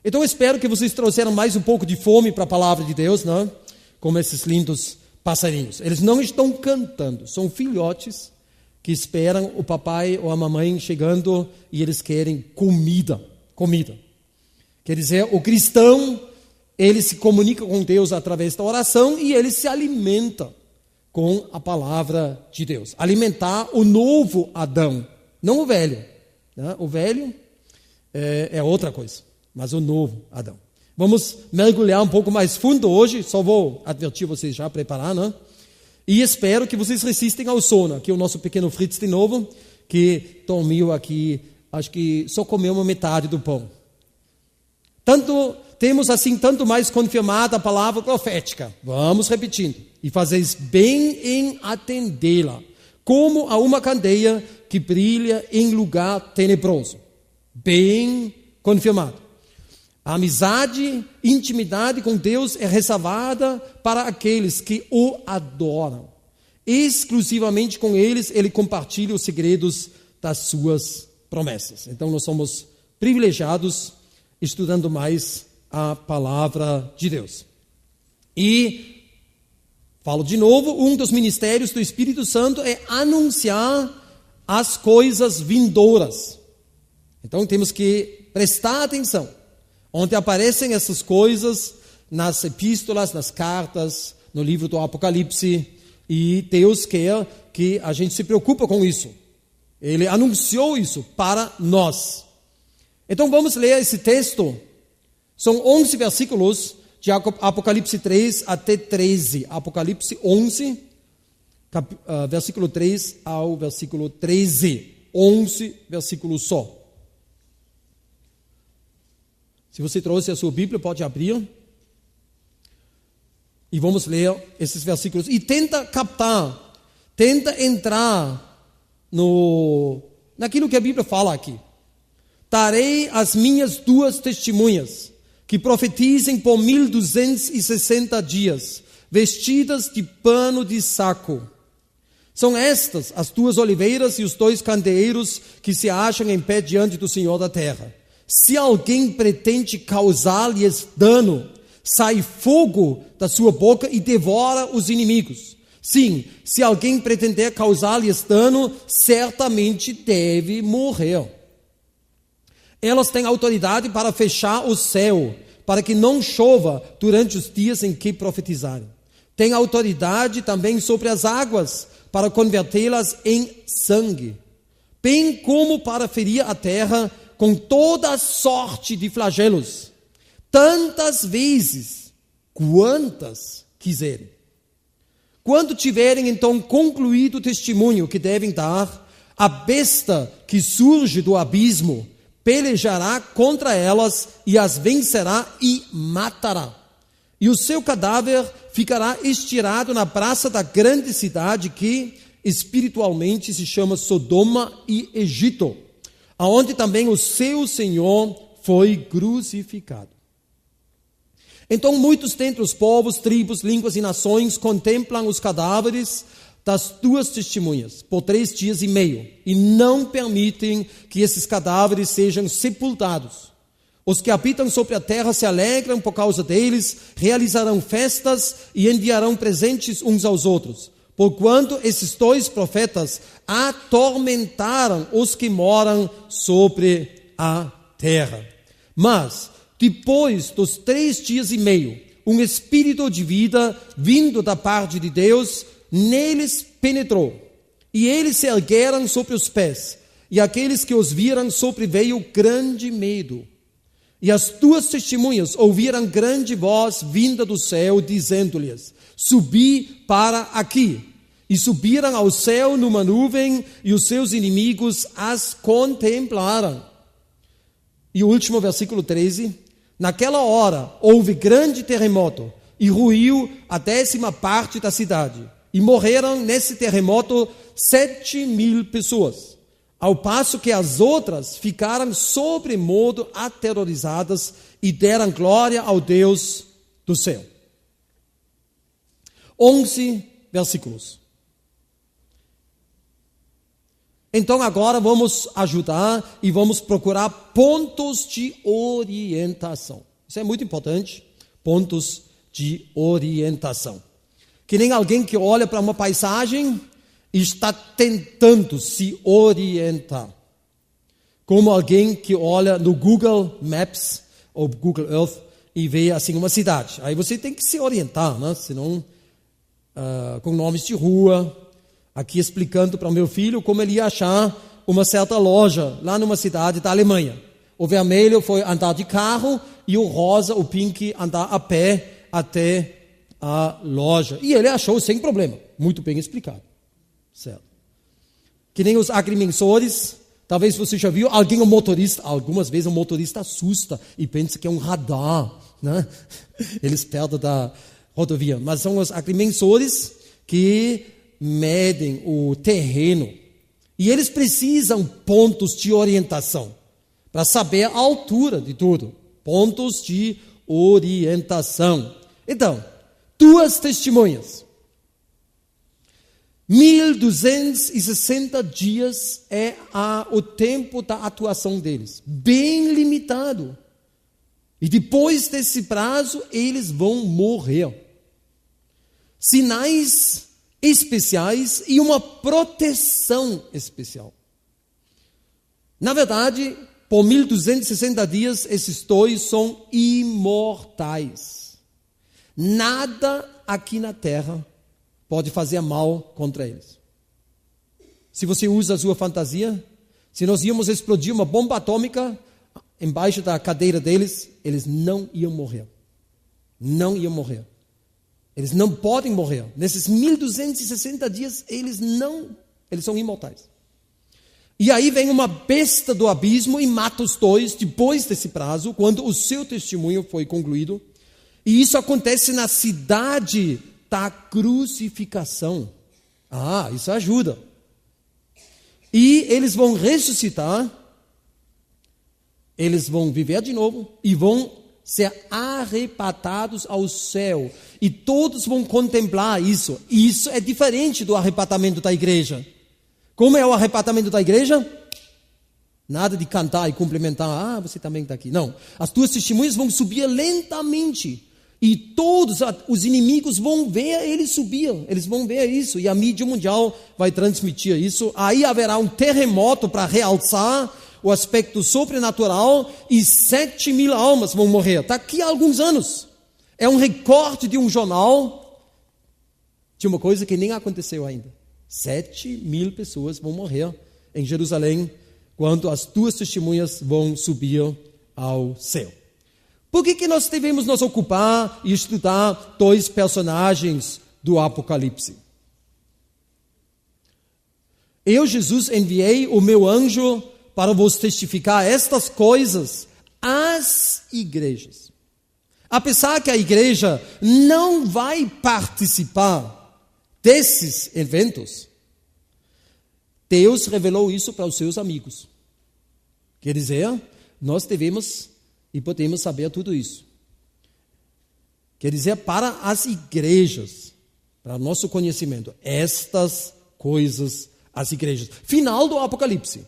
Então eu espero que vocês trouxeram mais um pouco de fome para a palavra de Deus, não? Como esses lindos passarinhos. Eles não estão cantando, são filhotes que esperam o papai ou a mamãe chegando e eles querem comida. Quer dizer, o cristão, ele se comunica com Deus através da oração e ele se alimenta com a palavra de Deus. Alimentar o novo Adão, não o velho. Né? O velho é outra coisa, mas o novo Adão. Vamos mergulhar um pouco mais fundo hoje, só vou advertir vocês já, preparar, né? E espero que vocês resistem ao sono. Aqui o nosso pequeno Fritz de novo, que dormiu aqui, acho que só comeu uma metade do pão. Temos assim tanto mais confirmada a palavra profética. Vamos repetindo. E fazeis bem em atendê-la, como a uma candeia que brilha em lugar tenebroso. Bem confirmado. A amizade, intimidade com Deus é reservada para aqueles que o adoram. Exclusivamente com eles, ele compartilha os segredos das suas promessas. Então, nós somos privilegiados estudando mais a palavra de Deus. E, falo de novo, um dos ministérios do Espírito Santo é anunciar as coisas vindouras. Então, temos que prestar atenção. Onde aparecem essas coisas nas epístolas, nas cartas, no livro do Apocalipse, e Deus quer que a gente se preocupe com isso. Ele anunciou isso para nós. Então vamos ler esse texto. São 11 versículos de Apocalipse 3 até 13. Apocalipse 11, versículo 3 ao versículo 13. 11 versículos só. Se você trouxe a sua Bíblia, pode abrir. E vamos ler esses versículos. E tenta captar, tenta entrar naquilo que a Bíblia fala aqui. Darei as minhas 2 testemunhas, que profetizem por 1260 dias, vestidas de pano de saco. São estas as 2 oliveiras e os 2 candeeiros que se acham em pé diante do Senhor da terra. Se alguém pretende causar-lhes dano, sai fogo da sua boca e devora os inimigos. Sim, se alguém pretender causar-lhes dano, certamente deve morrer. Elas têm autoridade para fechar o céu, para que não chova durante os dias em que profetizarem. Têm autoridade também sobre as águas, para convertê-las em sangue, bem como para ferir a terra com toda sorte de flagelos, tantas vezes quantas quiserem. Quando tiverem então concluído o testemunho que devem dar, a besta que surge do abismo pelejará contra elas e as vencerá e matará. E o seu cadáver ficará estirado na praça da grande cidade que espiritualmente se chama Sodoma e Egito, aonde também o seu Senhor foi crucificado. Então muitos dentre os povos, tribos, línguas e nações contemplam os cadáveres das 2 testemunhas por 3 dias e meio e não permitem que esses cadáveres sejam sepultados. Os que habitam sobre a terra se alegram por causa deles, realizarão festas e enviarão presentes uns aos outros, porquanto esses 2 profetas atormentaram os que moram sobre a terra. Mas, depois dos 3 dias e meio, um espírito de vida vindo da parte de Deus neles penetrou, e eles se ergueram sobre os pés, e aqueles que os viram sobreveio grande medo. E as 2 testemunhas ouviram grande voz vinda do céu, dizendo-lhes: subi para aqui. E subiram ao céu numa nuvem, e os seus inimigos as contemplaram. E o último versículo 13. Naquela hora houve grande terremoto, e ruiu a 10ª parte da cidade. E morreram nesse terremoto 7.000 pessoas, ao passo que as outras ficaram sobremodo aterrorizadas e deram glória ao Deus do céu. 11 versículos. Então agora vamos ajudar e vamos procurar pontos de orientação. Isso é muito importante, pontos de orientação. Que nem alguém que olha para uma paisagem e está tentando se orientar. Como alguém que olha no Google Maps ou Google Earth e vê assim uma cidade. Aí você tem que se orientar, né? Senão, com nomes de rua, aqui explicando para o meu filho como ele ia achar uma certa loja lá numa cidade da Alemanha. O vermelho foi andar de carro e o rosa, o pink, andar a pé até a loja. E ele achou sem problema, muito bem explicado. Certo. Que nem os agrimensores, talvez você já viu alguém, um motorista, algumas vezes o motorista assusta e pensa que é um radar, né? Eles perto da rodovia, mas são os agrimensores que medem o terreno e eles precisam pontos de orientação para saber a altura de tudo, pontos de orientação. Então, 2 testemunhas. 1260 dias é o tempo da atuação deles, bem limitado. E depois desse prazo, eles vão morrer. Sinais especiais e uma proteção especial. Na verdade, por 1260 dias, esses dois são imortais. Nada aqui na terra pode fazer mal contra eles. Se você usa a sua fantasia, se nós íamos explodir uma bomba atômica embaixo da cadeira deles, eles não iam morrer. Não iam morrer. Eles não podem morrer. Nesses 1260 dias, eles são imortais. E aí vem uma besta do abismo e mata os dois depois desse prazo, quando o seu testemunho foi concluído. E isso acontece na cidade da crucificação. Isso ajuda. E eles vão ressuscitar, eles vão viver de novo e vão ser arrebatados ao céu. E todos vão contemplar isso. E isso é diferente do arrebatamento da igreja. Como é o arrebatamento da igreja? Nada de cantar e cumprimentar. Você também está aqui. Não. As duas testemunhas vão subir lentamente. E todos os inimigos vão ver eles subir. Eles vão ver isso. E a mídia mundial vai transmitir isso. Aí haverá um terremoto para realçar o aspecto sobrenatural. E 7.000 almas vão morrer. Daqui a alguns anos. É um recorte de um jornal de uma coisa que nem aconteceu ainda. 7.000 pessoas vão morrer em Jerusalém quando as duas testemunhas vão subir ao céu. Por que nós devemos nos ocupar e estudar dois personagens do Apocalipse? Eu, Jesus, enviei o meu anjo para vos testificar estas coisas às igrejas. Apesar que a igreja não vai participar desses eventos, Deus revelou isso para os seus amigos. Quer dizer, nós devemos e podemos saber tudo isso. Quer dizer, para as igrejas, para nosso conhecimento, estas coisas, as igrejas. Final do Apocalipse.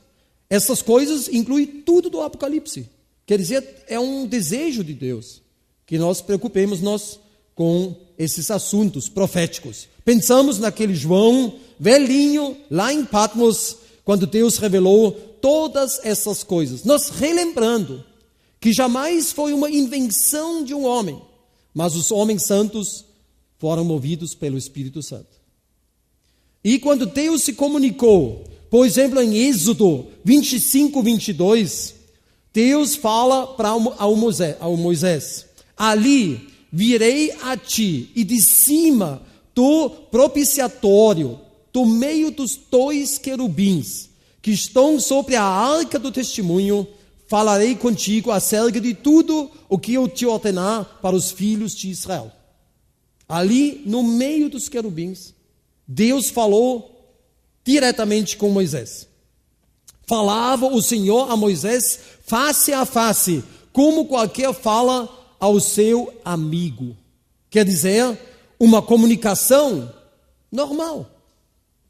Essas coisas incluem tudo do Apocalipse. Quer dizer, é um desejo de Deus que nós preocupemos-nos com esses assuntos proféticos. Pensamos naquele João velhinho lá em Patmos, quando Deus revelou todas essas coisas. Nós relembrando que jamais foi uma invenção de um homem, mas os homens santos foram movidos pelo Espírito Santo. E quando Deus se comunicou, por exemplo, em Êxodo 25, 22, Deus fala para Moisés, ali virei a ti, e de cima do propiciatório, do meio dos dois querubins, que estão sobre a arca do testemunho, falarei contigo acerca de tudo o que eu te ordenar para os filhos de Israel. Ali, no meio dos querubins, Deus falou diretamente com Moisés. Falava o Senhor a Moisés face a face, como qualquer fala ao seu amigo. Quer dizer, uma comunicação normal.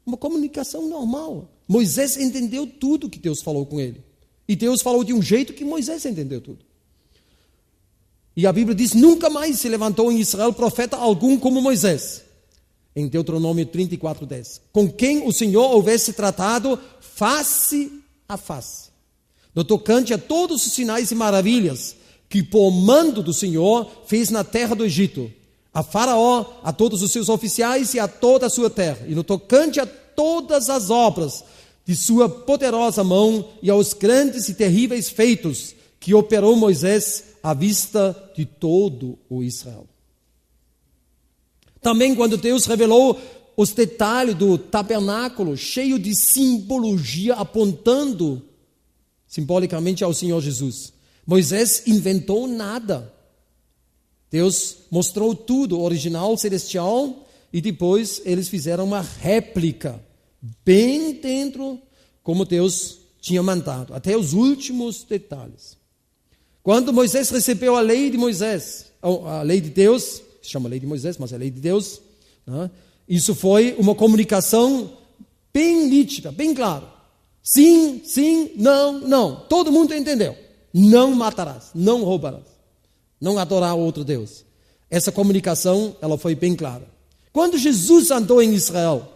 Uma comunicação normal. Moisés entendeu tudo que Deus falou com ele. E Deus falou de um jeito que Moisés entendeu tudo. E a Bíblia diz, nunca mais se levantou em Israel profeta algum como Moisés. Em Deuteronômio 34:10. Com quem o Senhor houvesse tratado face a face. No tocante a todos os sinais e maravilhas que por mando do Senhor fez na terra do Egito. A Faraó, a todos os seus oficiais e a toda a sua terra. E no tocante a todas as obras de sua poderosa mão e aos grandes e terríveis feitos que operou Moisés à vista de todo o Israel. Também quando Deus revelou os detalhes do tabernáculo, cheio de simbologia, apontando simbolicamente ao Senhor Jesus. Moisés inventou nada. Deus mostrou tudo, original, celestial, e depois eles fizeram uma réplica, bem dentro como Deus tinha mandado, até os últimos detalhes. Quando Moisés recebeu a lei de Moisés, a lei de Deus, se chama lei de Moisés, mas é a lei de Deus, né? Isso foi uma comunicação bem nítida, bem clara. Sim, sim, não, não. Todo mundo entendeu. Não matarás, não roubarás, não adorar outro Deus. Essa comunicação, ela foi bem clara. Quando Jesus andou em Israel,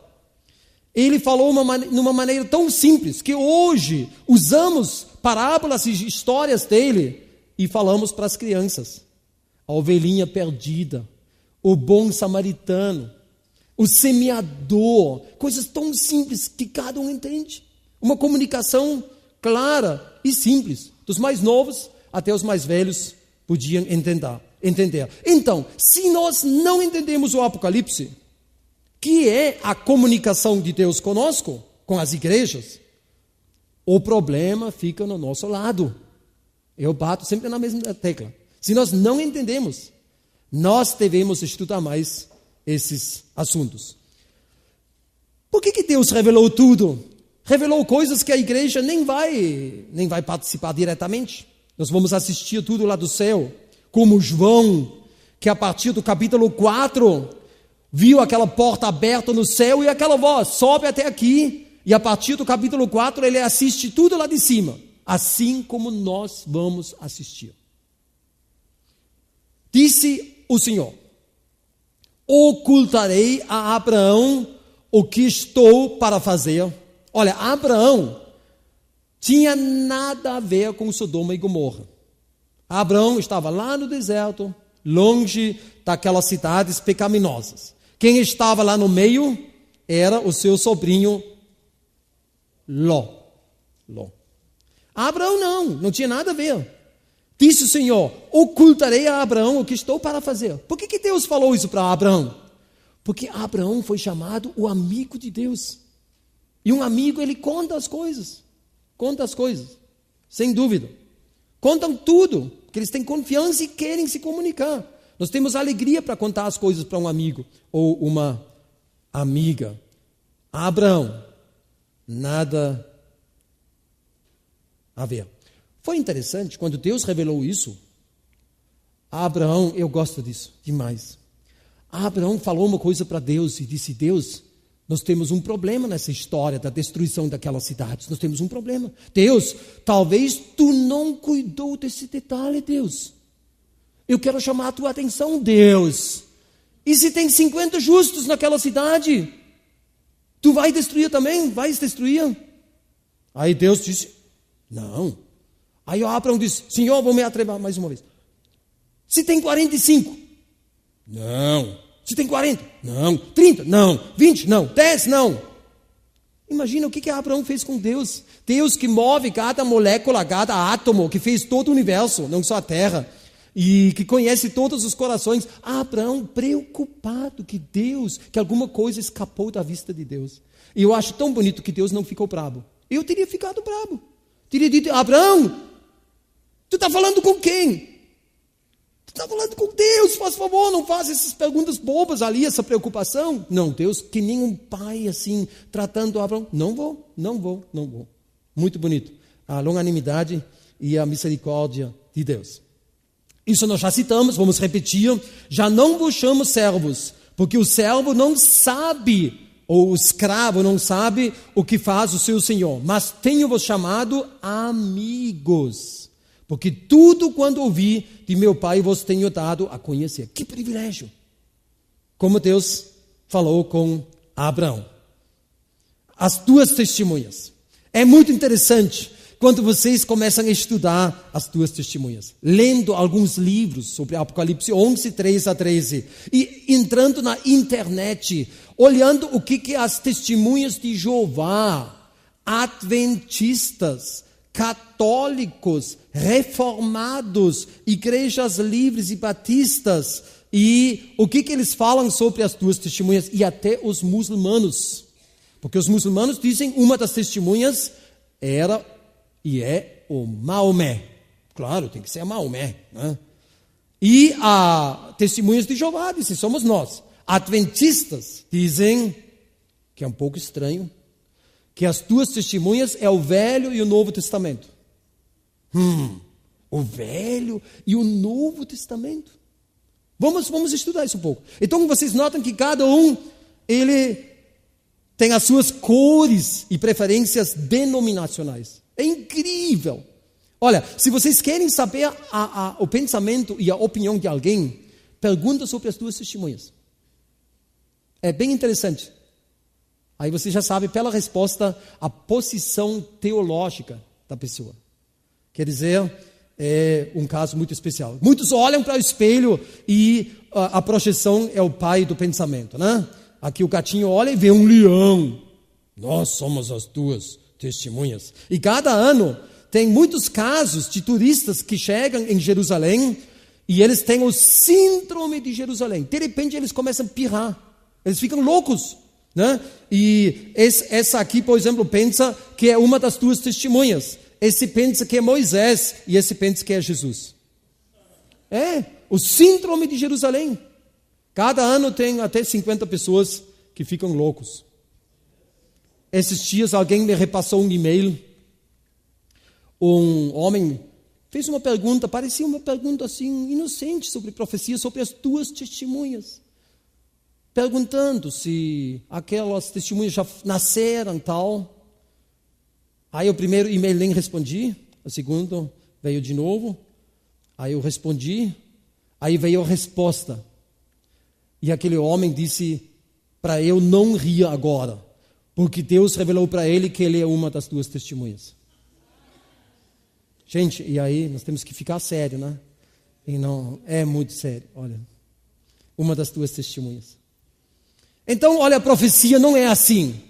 ele falou numa maneira tão simples, que hoje usamos parábolas e histórias dele e falamos para as crianças. A ovelhinha perdida, o bom samaritano, o semeador, coisas tão simples que cada um entende. Uma comunicação clara e simples, dos mais novos até os mais velhos podiam entender. Então, se nós não entendemos o Apocalipse, que é a comunicação de Deus conosco, com as igrejas, o problema fica no nosso lado. Eu bato sempre na mesma tecla. Se nós não entendemos, nós devemos estudar mais esses assuntos. Por que Deus revelou tudo? Revelou coisas que a igreja nem vai participar diretamente. Nós vamos assistir tudo lá do céu, como João, que a partir do capítulo 4, viu aquela porta aberta no céu e aquela voz, sobe até aqui, e a partir do capítulo 4 ele assiste tudo lá de cima, assim como nós vamos assistir. Disse o Senhor, ocultarei a Abraão o que estou para fazer. Olha, Abraão tinha nada a ver com Sodoma e Gomorra. Abraão estava lá no deserto, longe daquelas cidades pecaminosas. Quem estava lá no meio era o seu sobrinho Ló. Abraão não tinha nada a ver. Disse o Senhor, ocultarei a Abraão o que estou para fazer. Por que Deus falou isso para Abraão? Porque Abraão foi chamado o amigo de Deus. E um amigo, ele conta as coisas, sem dúvida. Contam tudo, porque eles têm confiança e querem se comunicar. Nós temos alegria para contar as coisas para um amigo ou uma amiga. Abraão, nada a ver. Foi interessante, quando Deus revelou isso, Abraão, eu gosto disso demais. Abraão falou uma coisa para Deus e disse, Deus, nós temos um problema nessa história da destruição daquelas cidades. Nós temos um problema. Deus, talvez tu não cuidou desse detalhe, Deus. Eu quero chamar a tua atenção, Deus. E se tem 50 justos naquela cidade, tu vai destruir também? Vais destruir? Aí Deus disse, não. Aí o Abraão disse, Senhor, vou me atrever mais uma vez. Se tem 45? Não. Se tem 40? Não. 30? Não. 20? Não. 10? Não. Imagina o que Abraão fez com Deus. Deus que move cada molécula, cada átomo, que fez todo o universo, não só a terra, e que conhece todos os corações. Abraão preocupado que alguma coisa escapou da vista de Deus. E eu acho tão bonito que Deus não ficou bravo. Eu teria ficado bravo. Teria dito, Abraão, tu está falando com quem? Tu está falando com Deus, faz favor, não faz essas perguntas bobas ali, essa preocupação. Não, Deus, que nem um pai assim, tratando Abraão. Não vou. Muito bonito. A longanimidade e a misericórdia de Deus. Isso nós já citamos, vamos repetir. Já não vos chamo servos, porque o servo não sabe ou o escravo não sabe o que faz o seu senhor, mas tenho-vos chamado amigos, porque tudo quanto ouvi de meu Pai vos tenho dado a conhecer. Que privilégio! Como Deus falou com Abraão. As duas testemunhas. É muito interessante quando vocês começam a estudar as duas testemunhas, lendo alguns livros sobre Apocalipse 11, 3 a 13, e entrando na internet, olhando o que as testemunhas de Jeová, adventistas, católicos, reformados, igrejas livres e batistas, e o que eles falam sobre as duas testemunhas, e até os muçulmanos. Porque os muçulmanos dizem uma das testemunhas era e é o Maomé. Claro, tem que ser a Maomé, né? E a testemunhas de Jeová dizem, somos nós. Adventistas dizem, que é um pouco estranho, que as duas testemunhas é o Velho e o Novo Testamento. O Velho e o Novo Testamento. Vamos estudar isso um pouco. Então vocês notam que cada um, ele tem as suas cores e preferências denominacionais. É incrível. Olha, se vocês querem saber o pensamento e a opinião de alguém, pergunta sobre as duas testemunhas. É bem interessante. Aí você já sabe pela resposta a posição teológica da pessoa. Quer dizer, é um caso muito especial. Muitos olham para o espelho e a projeção é o pai do pensamento, né? Aqui o gatinho olha e vê um leão. Nós somos as duas testemunhas. E cada ano tem muitos casos de turistas que chegam em Jerusalém e eles têm o síndrome de Jerusalém. De repente eles começam a pirrar. Eles ficam loucos, né? E essa aqui, por exemplo, pensa que é uma das duas testemunhas. Esse pensa que é Moisés e esse pensa que é Jesus. É, o síndrome de Jerusalém. Cada ano tem até 50 pessoas que ficam loucos. Esses dias alguém me repassou um e-mail. Um homem fez uma pergunta, parecia uma pergunta assim, inocente, sobre profecia, sobre as duas testemunhas. Perguntando se aquelas testemunhas já nasceram e tal. Aí o primeiro e-mail nem respondi, o segundo veio de novo. Aí eu respondi, aí veio a resposta. E aquele homem disse para eu não rir agora, porque Deus revelou para ele que ele é uma das duas testemunhas. Gente, e aí nós temos que ficar sério, né? E não, é muito sério, olha. Uma das duas testemunhas. Então, olha, a profecia não é assim.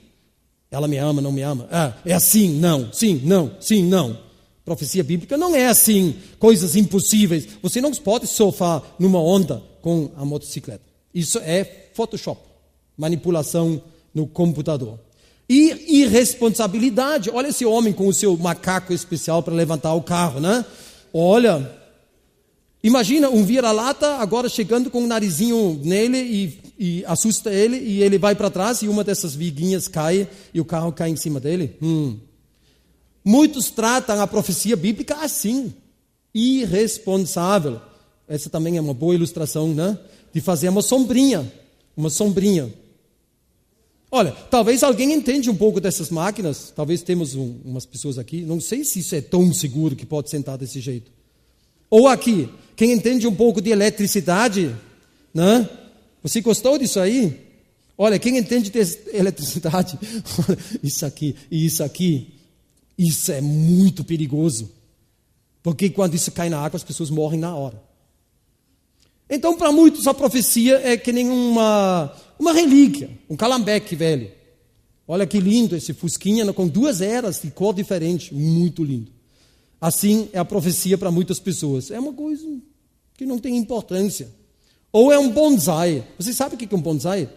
Ela me ama, não me ama. É assim, não, sim, não, sim, não. Profecia bíblica não é assim, coisas impossíveis. Você não pode surfar numa onda com a motocicleta. Isso é Photoshop, manipulação no computador. E irresponsabilidade. Olha esse homem com o seu macaco especial para levantar o carro, né? Olha, imagina um vira-lata agora chegando com o narizinho nele e assusta ele e ele vai para trás e uma dessas viguinhas cai e o carro cai em cima dele. Muitos tratam a profecia bíblica assim, irresponsável. Essa também é uma boa ilustração, né? De fazer uma sombrinha. Olha, talvez alguém entende um pouco dessas máquinas, talvez temos umas pessoas aqui, não sei se isso é tão seguro que pode sentar desse jeito. Ou aqui, quem entende um pouco de eletricidade, né? Você gostou disso aí? Olha, quem entende de eletricidade, isso aqui e isso aqui, isso é muito perigoso. Porque quando isso cai na água, as pessoas morrem na hora. Então, para muitos, a profecia é que nem uma relíquia, um calambeque velho. Olha que lindo esse fusquinha com duas eras de cor diferente, muito lindo. Assim é a profecia para muitas pessoas. É uma coisa que não tem importância. Ou é um bonsai. Você sabe o que é um bonsai?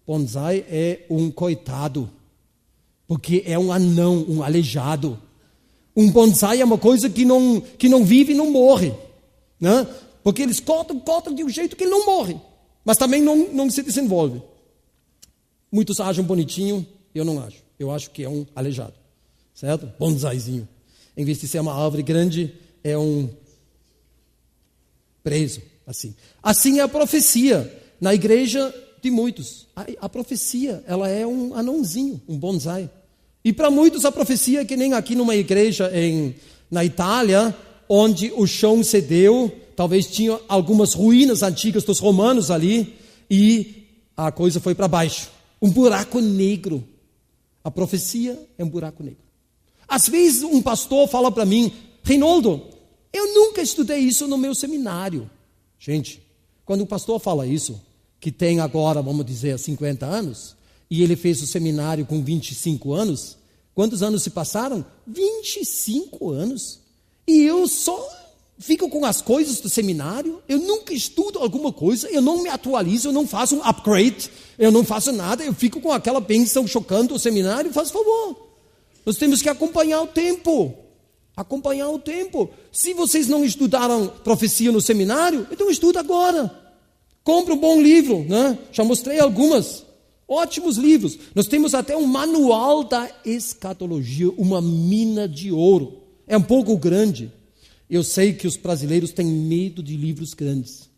Bonsai é um coitado, porque é um anão, um aleijado. Um bonsai é uma coisa que não vive e não morre, né? Porque eles cortam de um jeito que ele não morre, mas também não se desenvolve. Muitos acham bonitinho, eu não acho. Eu acho que é um aleijado, certo? Bonsaizinho. Em vez de ser uma árvore grande, é um preso, assim. Assim é a profecia. Na igreja, de muitos. A profecia, ela é um anãozinho, um bonsai. E para muitos a profecia é que nem aqui numa igreja na Itália, onde o chão cedeu, talvez tinha algumas ruínas antigas dos romanos ali, e a coisa foi para baixo. Um buraco negro. A profecia é um buraco negro. Às vezes um pastor fala para mim, Reinaldo, eu nunca estudei isso no meu seminário. Gente, quando o pastor fala isso, que tem agora, vamos dizer, 50 anos, e ele fez o seminário com 25 anos, quantos anos se passaram? 25 anos. E eu só fico com as coisas do seminário, eu nunca estudo alguma coisa, eu não me atualizo, eu não faço um upgrade, eu não faço nada, eu fico com aquela bênção chocando o seminário, faz favor. Nós temos que acompanhar o tempo. Acompanhar o tempo. Se vocês não estudaram profecia no seminário, então estuda agora. Compre um bom livro, né? Já mostrei algumas. Ótimos livros. Nós temos até um manual da escatologia, uma mina de ouro. É um pouco grande. Eu sei que os brasileiros têm medo de livros grandes.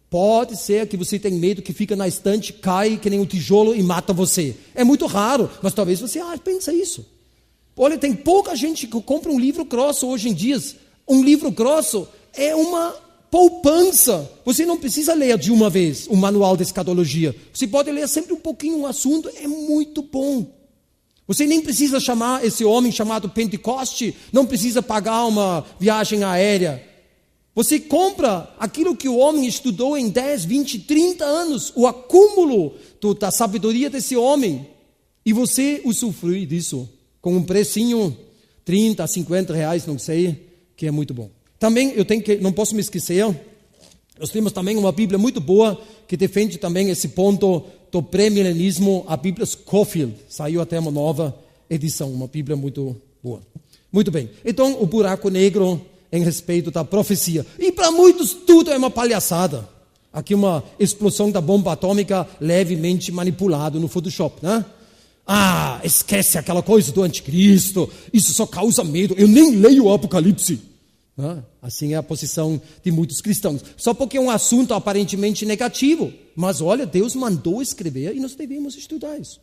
Pode ser que você tenha medo que fica na estante, cai que nem um tijolo e mata você. É muito raro, mas talvez você pensa isso. Olha, tem pouca gente que compra um livro grosso hoje em dia. Um livro grosso é uma poupança. Você não precisa ler de uma vez o manual de escatologia. Você pode ler sempre um pouquinho um assunto, é muito bom. Você nem precisa chamar esse homem chamado Pentecoste, não precisa pagar uma viagem aérea. Você compra aquilo que o homem estudou em 10, 20, 30 anos, o acúmulo da sabedoria desse homem, e você usufrui disso com um precinho, 30, 50 reais, não sei, que é muito bom. Também, não posso me esquecer, nós temos também uma Bíblia muito boa, que defende também esse ponto do pré-milenismo, a Bíblia Scofield, saiu até uma nova edição, uma Bíblia muito boa. Muito bem, então o buraco negro em respeito da profecia. E para muitos tudo é uma palhaçada. Aqui uma explosão da bomba atômica levemente manipulado no Photoshop, né? Esquece aquela coisa do anticristo, isso só causa medo, eu nem leio o Apocalipse. Assim é a posição de muitos cristãos. Só porque é um assunto aparentemente negativo. Mas olha, Deus mandou escrever e nós devemos estudar isso.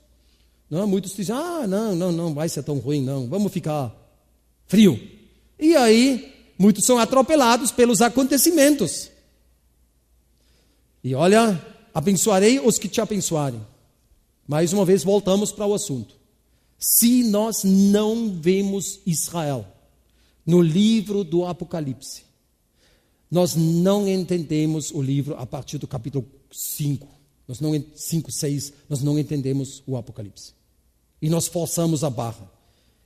Muitos dizem, não vai ser tão ruim, não, vamos ficar frio. E aí, muitos são atropelados pelos acontecimentos. E olha, abençoarei os que te abençoarem. Mais uma vez voltamos para o assunto. Se nós não vemos Israel no livro do Apocalipse, nós não entendemos o livro a partir do capítulo 5. 5, 6, nós não entendemos o Apocalipse. E nós forçamos a barra.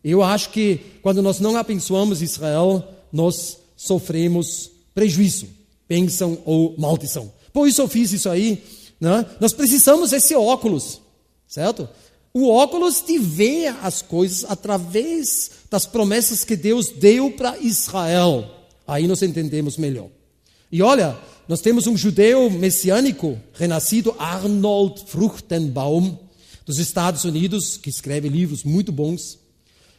Eu acho que quando nós não abençoamos Israel, nós sofremos prejuízo, bênção ou maldição. Por isso eu fiz isso aí, né? Nós precisamos desse óculos, certo? O óculos de ver as coisas através das promessas que Deus deu para Israel. Aí nós entendemos melhor. E olha, nós temos um judeu messiânico, renascido, Arnold Fruchtenbaum, dos Estados Unidos, que escreve livros muito bons.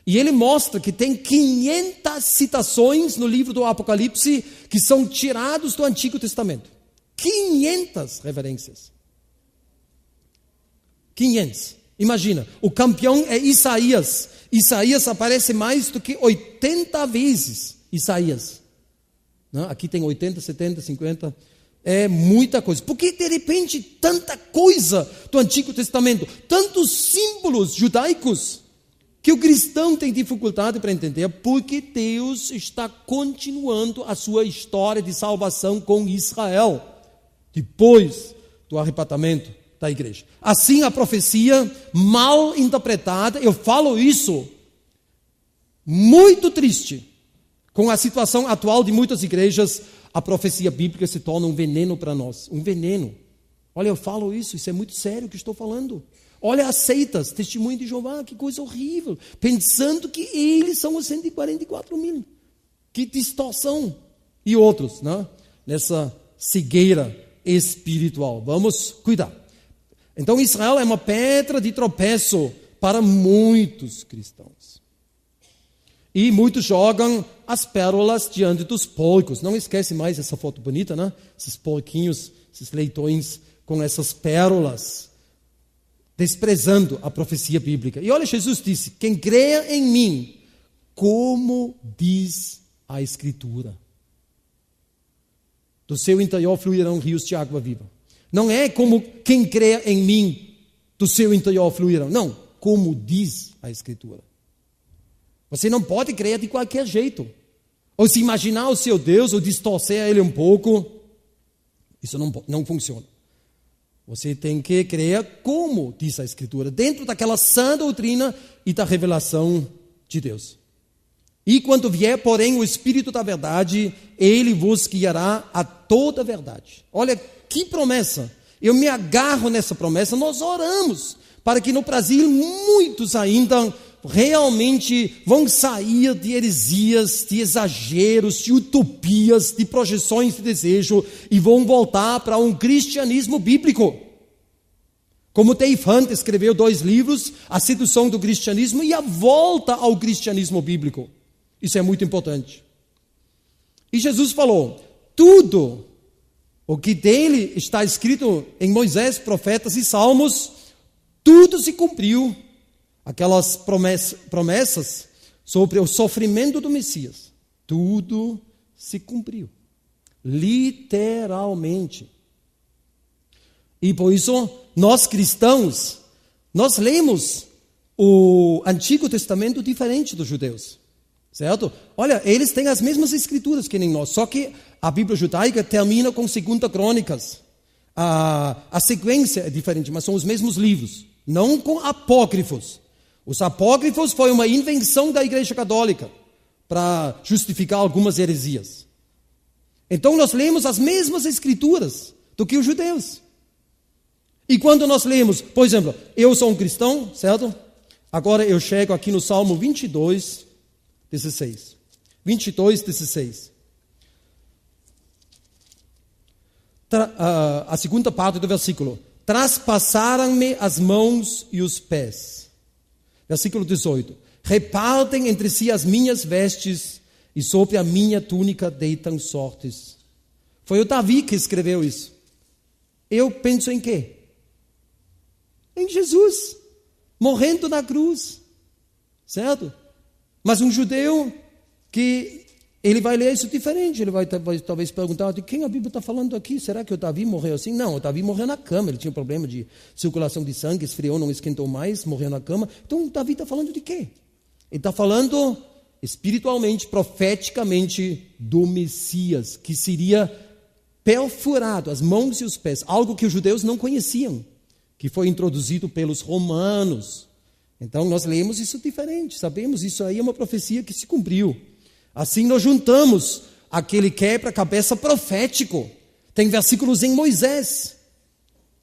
E ele mostra que tem 500 citações no livro do Apocalipse que são tirados do Antigo Testamento. 500 referências. 500. Imagina, o campeão é Isaías. Isaías aparece mais do que 80 vezes. Isaías. Não? Aqui tem 80, 70, 50. É muita coisa. Porque de repente tanta coisa do Antigo Testamento, tantos símbolos judaicos, que o cristão tem dificuldade para entender, porque Deus está continuando a sua história de salvação com Israel, depois do arrebatamento da igreja. Assim, a profecia mal interpretada, eu falo isso muito triste, com a situação atual de muitas igrejas, a profecia bíblica se torna um veneno para nós, um veneno. Olha, eu falo isso é muito sério o que estou falando. Olha as seitas, testemunho de Jeová, que coisa horrível, pensando que eles são os 144 mil. Que distorção. E outros, né? Nessa cegueira espiritual. Vamos cuidar. Então Israel é uma pedra de tropeço para muitos cristãos. E muitos jogam as pérolas diante dos porcos. Não esquece mais essa foto bonita, né? Esses porquinhos, esses leitões com essas pérolas, desprezando a profecia bíblica. E olha, Jesus disse: quem creia em mim, como diz a Escritura, do seu interior fluirão rios de água viva. Não é como quem creia em mim, do seu interior fluirão. Não, como diz a Escritura. Você não pode crer de qualquer jeito. Ou se imaginar o seu Deus, ou distorcer ele um pouco. Isso não funciona. Você tem que crer como diz a Escritura, dentro daquela sã doutrina e da revelação de Deus. E quando vier, porém, o Espírito da verdade, ele vos guiará a toda a verdade. Olha que promessa. Eu me agarro nessa promessa. Nós oramos para que no Brasil muitos ainda realmente vão sair de heresias, de exageros, de utopias, de projeções de desejo e vão voltar para um cristianismo bíblico. Como Dave Hunt escreveu 2 livros, A Sedução do Cristianismo e a Volta ao Cristianismo Bíblico. Isso é muito importante. E Jesus falou: tudo o que dele está escrito em Moisés, profetas e salmos, tudo se cumpriu. Aquelas promessas sobre o sofrimento do Messias, tudo se cumpriu. Literalmente. E por isso, nós cristãos, nós lemos o Antigo Testamento diferente dos judeus. Certo? Olha, eles têm as mesmas escrituras que nem nós, só que a Bíblia judaica termina com 2 Crônicas. A sequência é diferente, mas são os mesmos livros, não com apócrifos. Os apócrifos foi uma invenção da Igreja Católica para justificar algumas heresias. Então nós lemos as mesmas escrituras do que os judeus. E quando nós lemos, por exemplo, eu sou um cristão, certo? Agora eu chego aqui no Salmo 22, 16. 22, 16. A segunda parte do versículo. Traspassaram-me as mãos e os pés. Versículo 18. Repartem entre si as minhas vestes e sobre a minha túnica deitam sortes. Foi o Davi que escreveu isso. Eu penso em quê? Em Jesus, morrendo na cruz. Certo? Mas um judeu que ele vai ler isso diferente. Ele vai talvez perguntar: de quem a Bíblia está falando aqui? Será que o Davi morreu assim? Não, o Davi morreu na cama. Ele tinha um problema de circulação de sangue, esfriou, não esquentou mais, morreu na cama. Então o Davi está falando de quê? Ele está falando espiritualmente, profeticamente do Messias, que seria perfurado, as mãos e os pés. Algo que os judeus não conheciam, que foi introduzido pelos romanos. Então nós lemos isso diferente, sabemos, isso aí é uma profecia que se cumpriu. Assim nós juntamos aquele quebra-cabeça profético. Tem versículos em Moisés,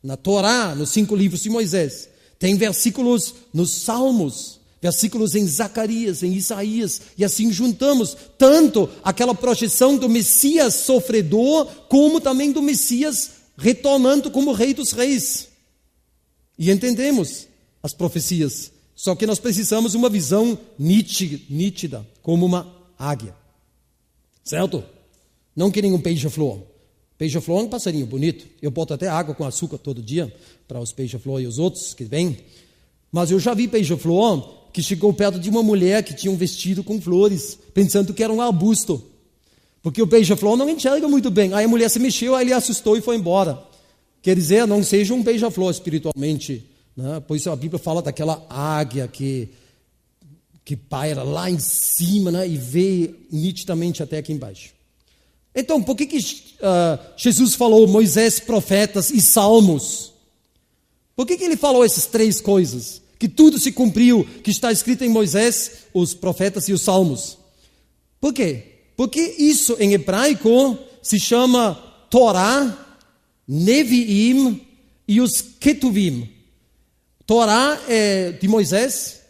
na Torá, nos 5 livros de Moisés. Tem versículos nos Salmos, versículos em Zacarias, em Isaías. E assim juntamos tanto aquela projeção do Messias sofredor, como também do Messias retornando como Rei dos Reis. E entendemos as profecias. Só que nós precisamos de uma visão nítida, como uma águia. Certo? Não que nem um beija-flor. Beija-flor é um passarinho bonito. Eu boto até água com açúcar todo dia para os beija-flor e os outros que vêm. Mas eu já vi beija-flor que chegou perto de uma mulher que tinha um vestido com flores, pensando que era um arbusto. Porque o beija-flor não enxerga muito bem. Aí a mulher se mexeu, aí ele assustou e foi embora. Quer dizer, não seja um beija-flor espiritualmente. Né? Por isso a Bíblia fala daquela águia que paira lá em cima, né, e vê nitidamente até aqui embaixo. Então, por que Jesus falou Moisés, profetas e salmos? Por que ele falou essas 3 coisas? Que tudo se cumpriu, que está escrito em Moisés, os profetas e os salmos. Por quê? Porque isso em hebraico se chama Torá, Neviim e os Ketuvim. Torá é de Moisés,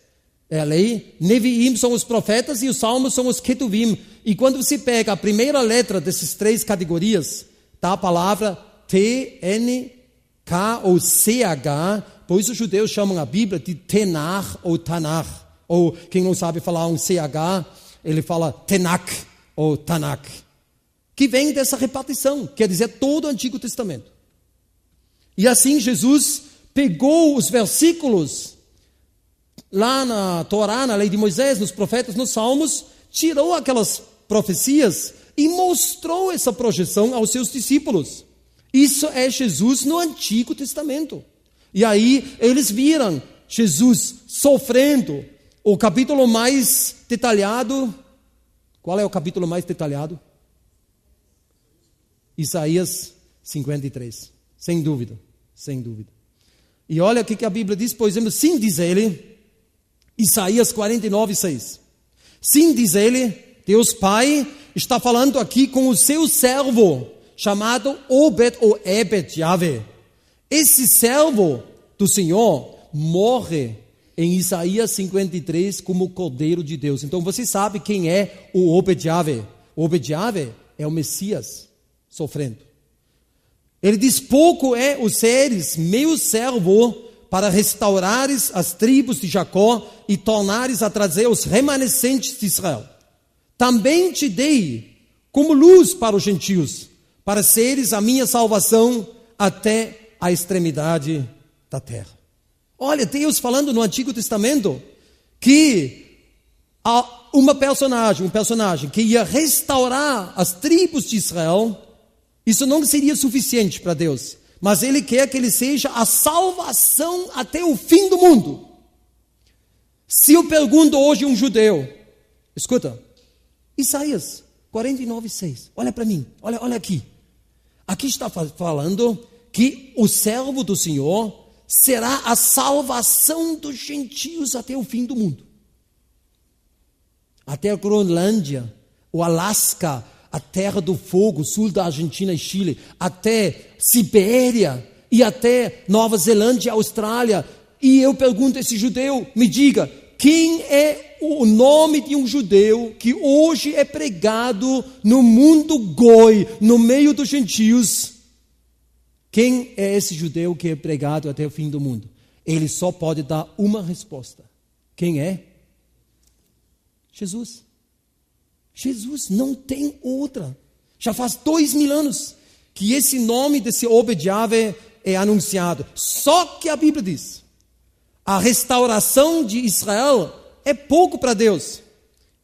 é a lei. Neviim são os profetas e os salmos são os Ketuvim. E quando você pega a primeira letra dessas 3 categorias, tá a palavra T-N-K ou C-H. Por isso os judeus chamam a Bíblia de Tenach ou Tanakh. Ou quem não sabe falar um C-H, ele fala Tenach ou Tanakh. Que vem dessa repartição, quer dizer todo o Antigo Testamento. E assim Jesus pegou os versículos lá na Torá, na lei de Moisés, nos profetas, nos salmos, tirou aquelas profecias e mostrou essa projeção aos seus discípulos. Isso é Jesus no Antigo Testamento. E aí eles viram Jesus sofrendo. O capítulo mais detalhado, qual é o capítulo mais detalhado? Isaías 53, sem dúvida, sem dúvida. E olha o que a Bíblia diz, por exemplo, sim diz ele, Isaías 49, 6. Sim diz ele, Deus Pai está falando aqui com o seu servo, chamado Obed ou Ebed Yahvé. Esse servo do Senhor morre em Isaías 53 como Cordeiro de Deus. Então você sabe quem é o Obed Yahvé. O Obed Yahvé é o Messias sofrendo. Ele diz, pouco é o seres meu servo para restaurares as tribos de Jacó e tornares a trazer os remanescentes de Israel. Também te dei como luz para os gentios, para seres a minha salvação até a extremidade da terra. Olha, Deus falando no Antigo Testamento que há um personagem que ia restaurar as tribos de Israel. Isso não seria suficiente para Deus, mas Ele quer que Ele seja a salvação até o fim do mundo. Se eu pergunto hoje a um judeu, escuta, Isaías 49, 6, olha para mim, olha aqui. Aqui está falando que o servo do Senhor será a salvação dos gentios até o fim do mundo. Até a Groenlândia, o Alasca, a terra do fogo, sul da Argentina e Chile, até Sibéria e até Nova Zelândia e Austrália. E eu pergunto a esse judeu, me diga, quem é o nome de um judeu que hoje é pregado no mundo goi, no meio dos gentios? Quem é esse judeu que é pregado até o fim do mundo? Ele só pode dar uma resposta. Quem é? Jesus. Jesus, não tem outra. Já faz 2000 anos que esse nome desse Obed Yahvé é anunciado. Só que a Bíblia diz, a restauração de Israel é pouco para Deus.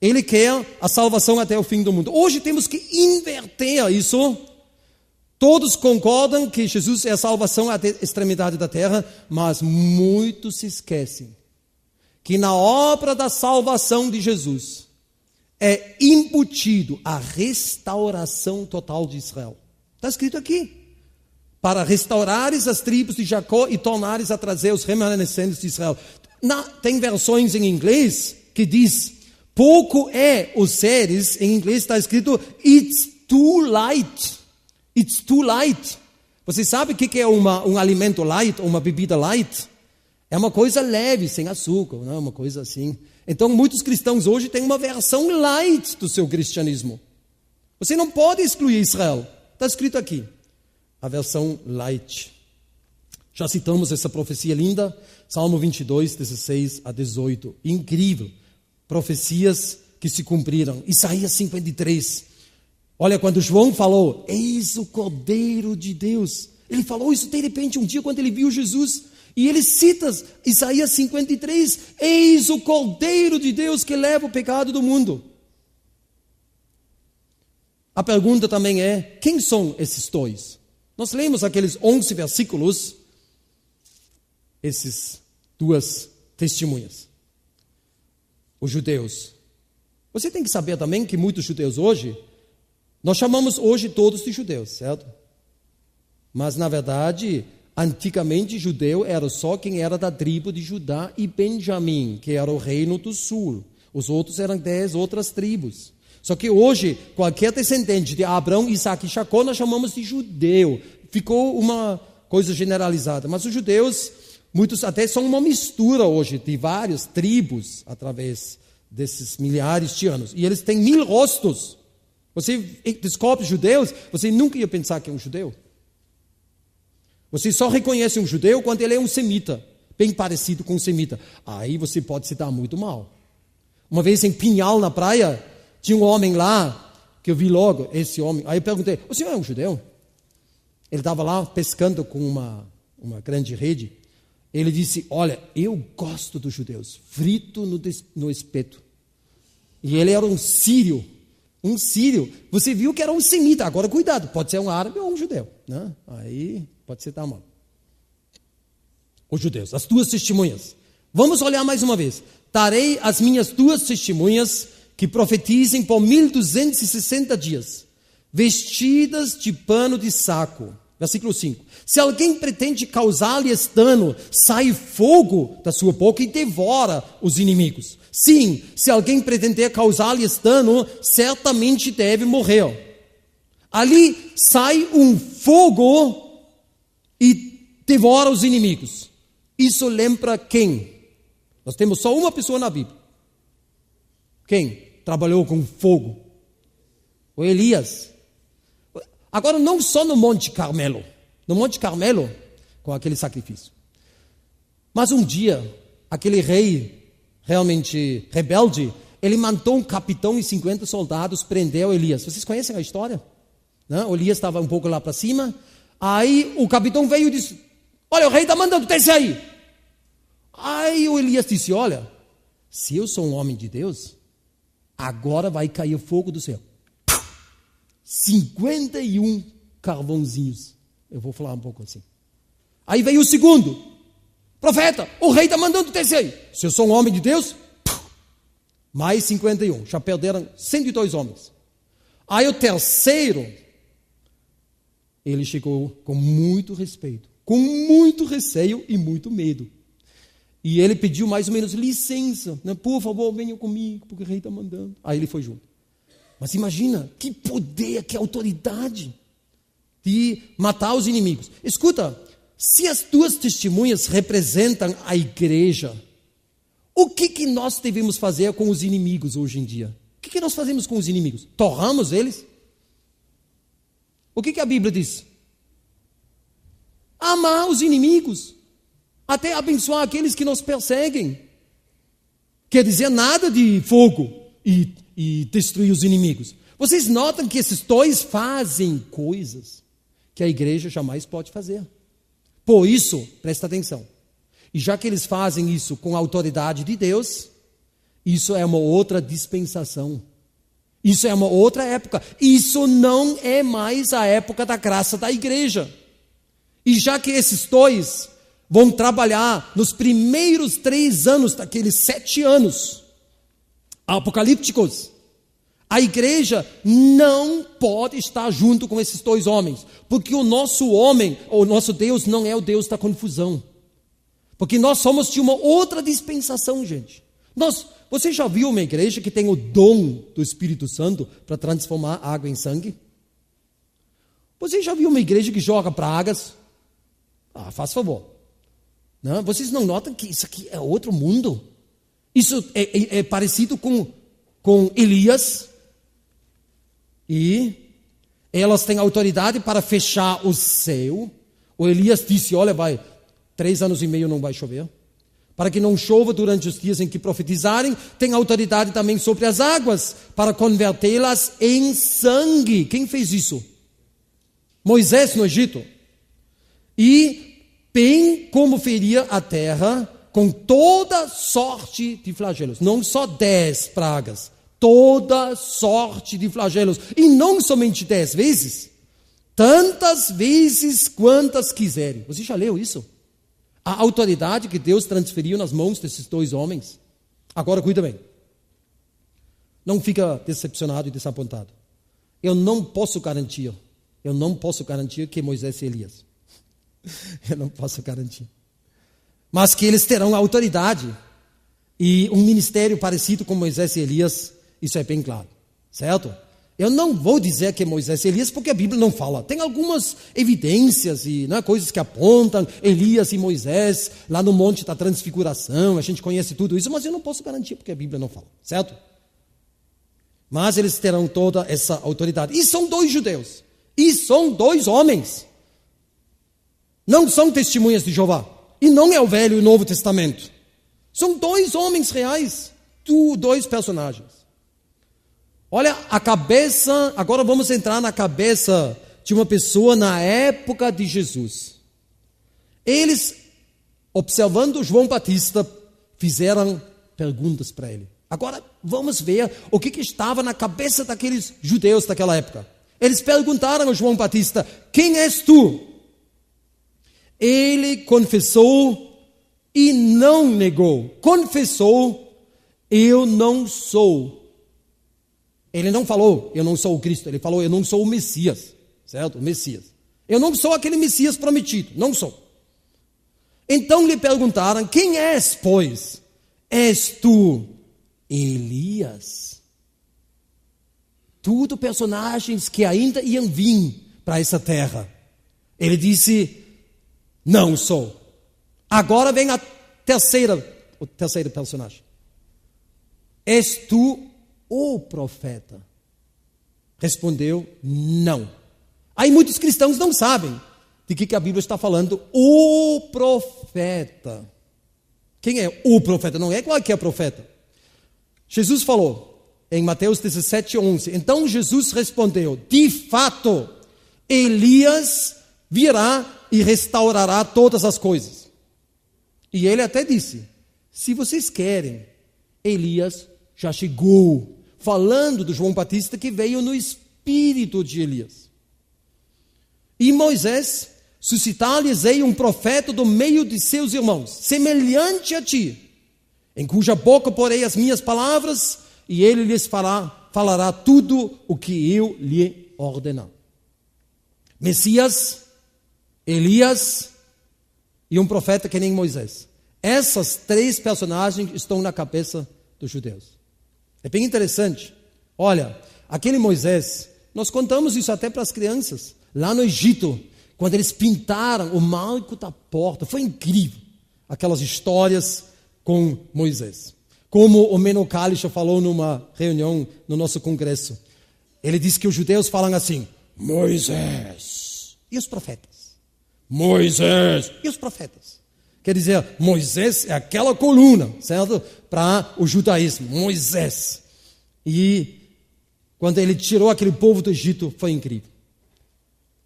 Ele quer a salvação até o fim do mundo. Hoje temos que inverter isso. Todos concordam que Jesus é a salvação até a extremidade da terra, mas muitos se esquecem que na obra da salvação de Jesus é embutido a restauração total de Israel. Está escrito aqui. Para restaurares as tribos de Jacó e tornares a trazer os remanescentes de Israel. Tem versões em inglês que diz, pouco é os seres, em inglês está escrito, it's too light. It's too light. Você sabe o que é um alimento light, uma bebida light? É uma coisa leve, sem açúcar, não é uma coisa assim. Então, muitos cristãos hoje têm uma versão light do seu cristianismo. Você não pode excluir Israel. Está escrito aqui, a versão light. Já citamos essa profecia linda, Salmo 22, 16 a 18. Incrível. Profecias que se cumpriram. Isaías 53. Olha, quando João falou, eis o Cordeiro de Deus. Ele falou isso de repente um dia quando ele viu Jesus. E ele cita Isaías 53, eis o Cordeiro de Deus que leva o pecado do mundo. A pergunta também é, quem são esses dois? Nós lemos aqueles 11 versículos, esses duas testemunhas. Os judeus. Você tem que saber também que muitos judeus hoje, nós chamamos hoje todos de judeus, certo? Mas na verdade, antigamente judeu era só quem era da tribo de Judá e Benjamim, que era o reino do sul. Os outros eram 10 outras tribos. Só que hoje, qualquer descendente de Abraão, Isaac e Jacó, nós chamamos de judeu. Ficou uma coisa generalizada. Mas os judeus, muitos até são uma mistura hoje de várias tribos, através desses milhares de anos. E eles têm 1000 rostos. Você descobre judeus, você nunca ia pensar que é um judeu. Você só reconhece um judeu quando ele é um semita, bem parecido com um semita. Aí você pode se dar muito mal. Uma vez em Pinhal, na praia, tinha um homem lá, que eu vi logo, esse homem. Aí eu perguntei, o senhor é um judeu? Ele estava lá pescando com uma uma grande rede, ele disse, olha, eu gosto dos judeus, frito no espeto. E ele era um sírio. Você viu que era um semita, agora cuidado, pode ser um árabe ou um judeu, né? Aí pode ser mal. Os judeus, as 2 testemunhas. Vamos olhar mais uma vez. Darei as minhas 2 testemunhas que profetizem por 1260 dias, vestidas de pano de saco. Versículo 5. Se alguém pretende causar-lhes dano, sai fogo da sua boca e devora os inimigos. Sim, se alguém pretender causar-lhes dano, certamente deve morrer. Ali sai um fogo e devora os inimigos. Isso lembra quem? Nós temos só uma pessoa na Bíblia. Quem trabalhou com fogo? O Elias. Agora, não só no Monte Carmelo. No Monte Carmelo, com aquele sacrifício. Mas um dia, aquele rei realmente rebelde, ele mandou um capitão e 50 soldados prender o Elias. Vocês conhecem a história? Não? O Elias estava um pouco lá para cima. Aí o capitão veio e disse, olha, o rei está mandando, desce aí. Aí o Elias disse, olha, se eu sou um homem de Deus, agora vai cair fogo do céu. 51 carvãozinhos. Eu vou falar um pouco assim. Aí veio o segundo. Profeta, o rei está mandando descer aí. Se eu sou um homem de Deus, mais 51. Já perderam 102 homens. Aí o terceiro, ele chegou com muito respeito, com muito receio e muito medo. E ele pediu mais ou menos licença. Né? Por favor, venham comigo, porque o rei está mandando. Aí ele foi junto. Mas imagina, que poder, que autoridade de matar os inimigos. Escuta, se as 2 testemunhas representam a igreja, o que nós devemos fazer com os inimigos hoje em dia? O que nós fazemos com os inimigos? Torramos eles? O que a Bíblia diz? Amar os inimigos, até abençoar aqueles que nos perseguem. Quer dizer, nada de fogo e destruir os inimigos. Vocês notam que esses 2 fazem coisas que a igreja jamais pode fazer. Por isso, presta atenção. E já que eles fazem isso com a autoridade de Deus, isso é uma outra dispensação. Isso é uma outra época. Isso não é mais a época da graça da igreja. E já que esses 2 vão trabalhar nos primeiros 3 anos daqueles 7 anos apocalípticos, a igreja não pode estar junto com esses 2 homens, porque o nosso homem, o nosso Deus, não é o Deus da confusão. Porque nós somos de uma outra dispensação, gente. Você já viu uma igreja que tem o dom do Espírito Santo para transformar água em sangue? Você já viu uma igreja que joga pragas? Faz favor. Não, vocês não notam que isso aqui é outro mundo? Isso é parecido com Elias. E elas têm autoridade para fechar o céu. O Elias disse, olha, 3 anos e meio não vai chover. Para que não chova durante os dias em que profetizarem, tem autoridade também sobre as águas, para convertê-las em sangue. Quem fez isso? Moisés no Egito. E bem como feria a terra com toda sorte de flagelos. Não só 10 pragas, toda sorte de flagelos. E não somente 10 vezes, tantas vezes quantas quiserem. Você já leu isso? A autoridade que Deus transferiu nas mãos desses 2 homens. Agora cuida bem. Não fica decepcionado e desapontado. Eu não posso garantir que Moisés e Elias. Eu não posso garantir. Mas que eles terão autoridade e um ministério parecido com Moisés e Elias, isso é bem claro, certo? Eu não vou dizer que é Moisés e Elias, porque a Bíblia não fala. Tem algumas evidências e coisas que apontam Elias e Moisés lá no Monte da Transfiguração. A gente conhece tudo isso, mas eu não posso garantir, porque a Bíblia não fala, certo? Mas eles terão toda essa autoridade. E são 2 judeus. E são 2 homens. Não são testemunhas de Jeová. E não é o Velho e o Novo Testamento. São 2 homens reais. 2 personagens. Olha a cabeça, agora vamos entrar na cabeça de uma pessoa na época de Jesus. Eles, observando João Batista, fizeram perguntas para ele. Agora, vamos ver o que estava na cabeça daqueles judeus daquela época. Eles perguntaram a João Batista: quem és tu? Ele confessou e não negou. Confessou: eu não sou. Ele não falou: eu não sou o Cristo. Ele falou: eu não sou o Messias. Certo? O Messias. Eu não sou aquele Messias prometido. Não sou. Então lhe perguntaram: quem és, pois? És tu Elias? Tudo personagens que ainda iam vir para essa terra. Ele disse: não sou. Agora vem o terceiro personagem. És tu o profeta? Respondeu: não. Aí muitos cristãos não sabem de que a Bíblia está falando. O profeta. Quem é o profeta? Não é qualquer profeta. Jesus falou em Mateus 17:11. Então Jesus respondeu: de fato, Elias virá e restaurará todas as coisas. E ele até disse: se vocês querem, Elias já chegou. Falando do João Batista que veio no espírito de Elias. E Moisés: suscitar-lhes-ei um profeta do meio de seus irmãos, semelhante a ti, em cuja boca porei as minhas palavras, e ele lhes falará tudo o que eu lhe ordenar. Messias, Elias e um profeta que nem Moisés. Essas três personagens estão na cabeça dos judeus. É bem interessante. Olha, aquele Moisés, nós contamos isso até para as crianças, lá no Egito, quando eles pintaram o marco da porta. Foi incrível, aquelas histórias com Moisés. Como o Menno Kalischer falou numa reunião no nosso congresso. Ele disse que os judeus falam assim: Moisés e os profetas. Moisés e os profetas. Quer dizer, Moisés é aquela coluna, certo? Para o judaísmo, Moisés. E quando ele tirou aquele povo do Egito, foi incrível.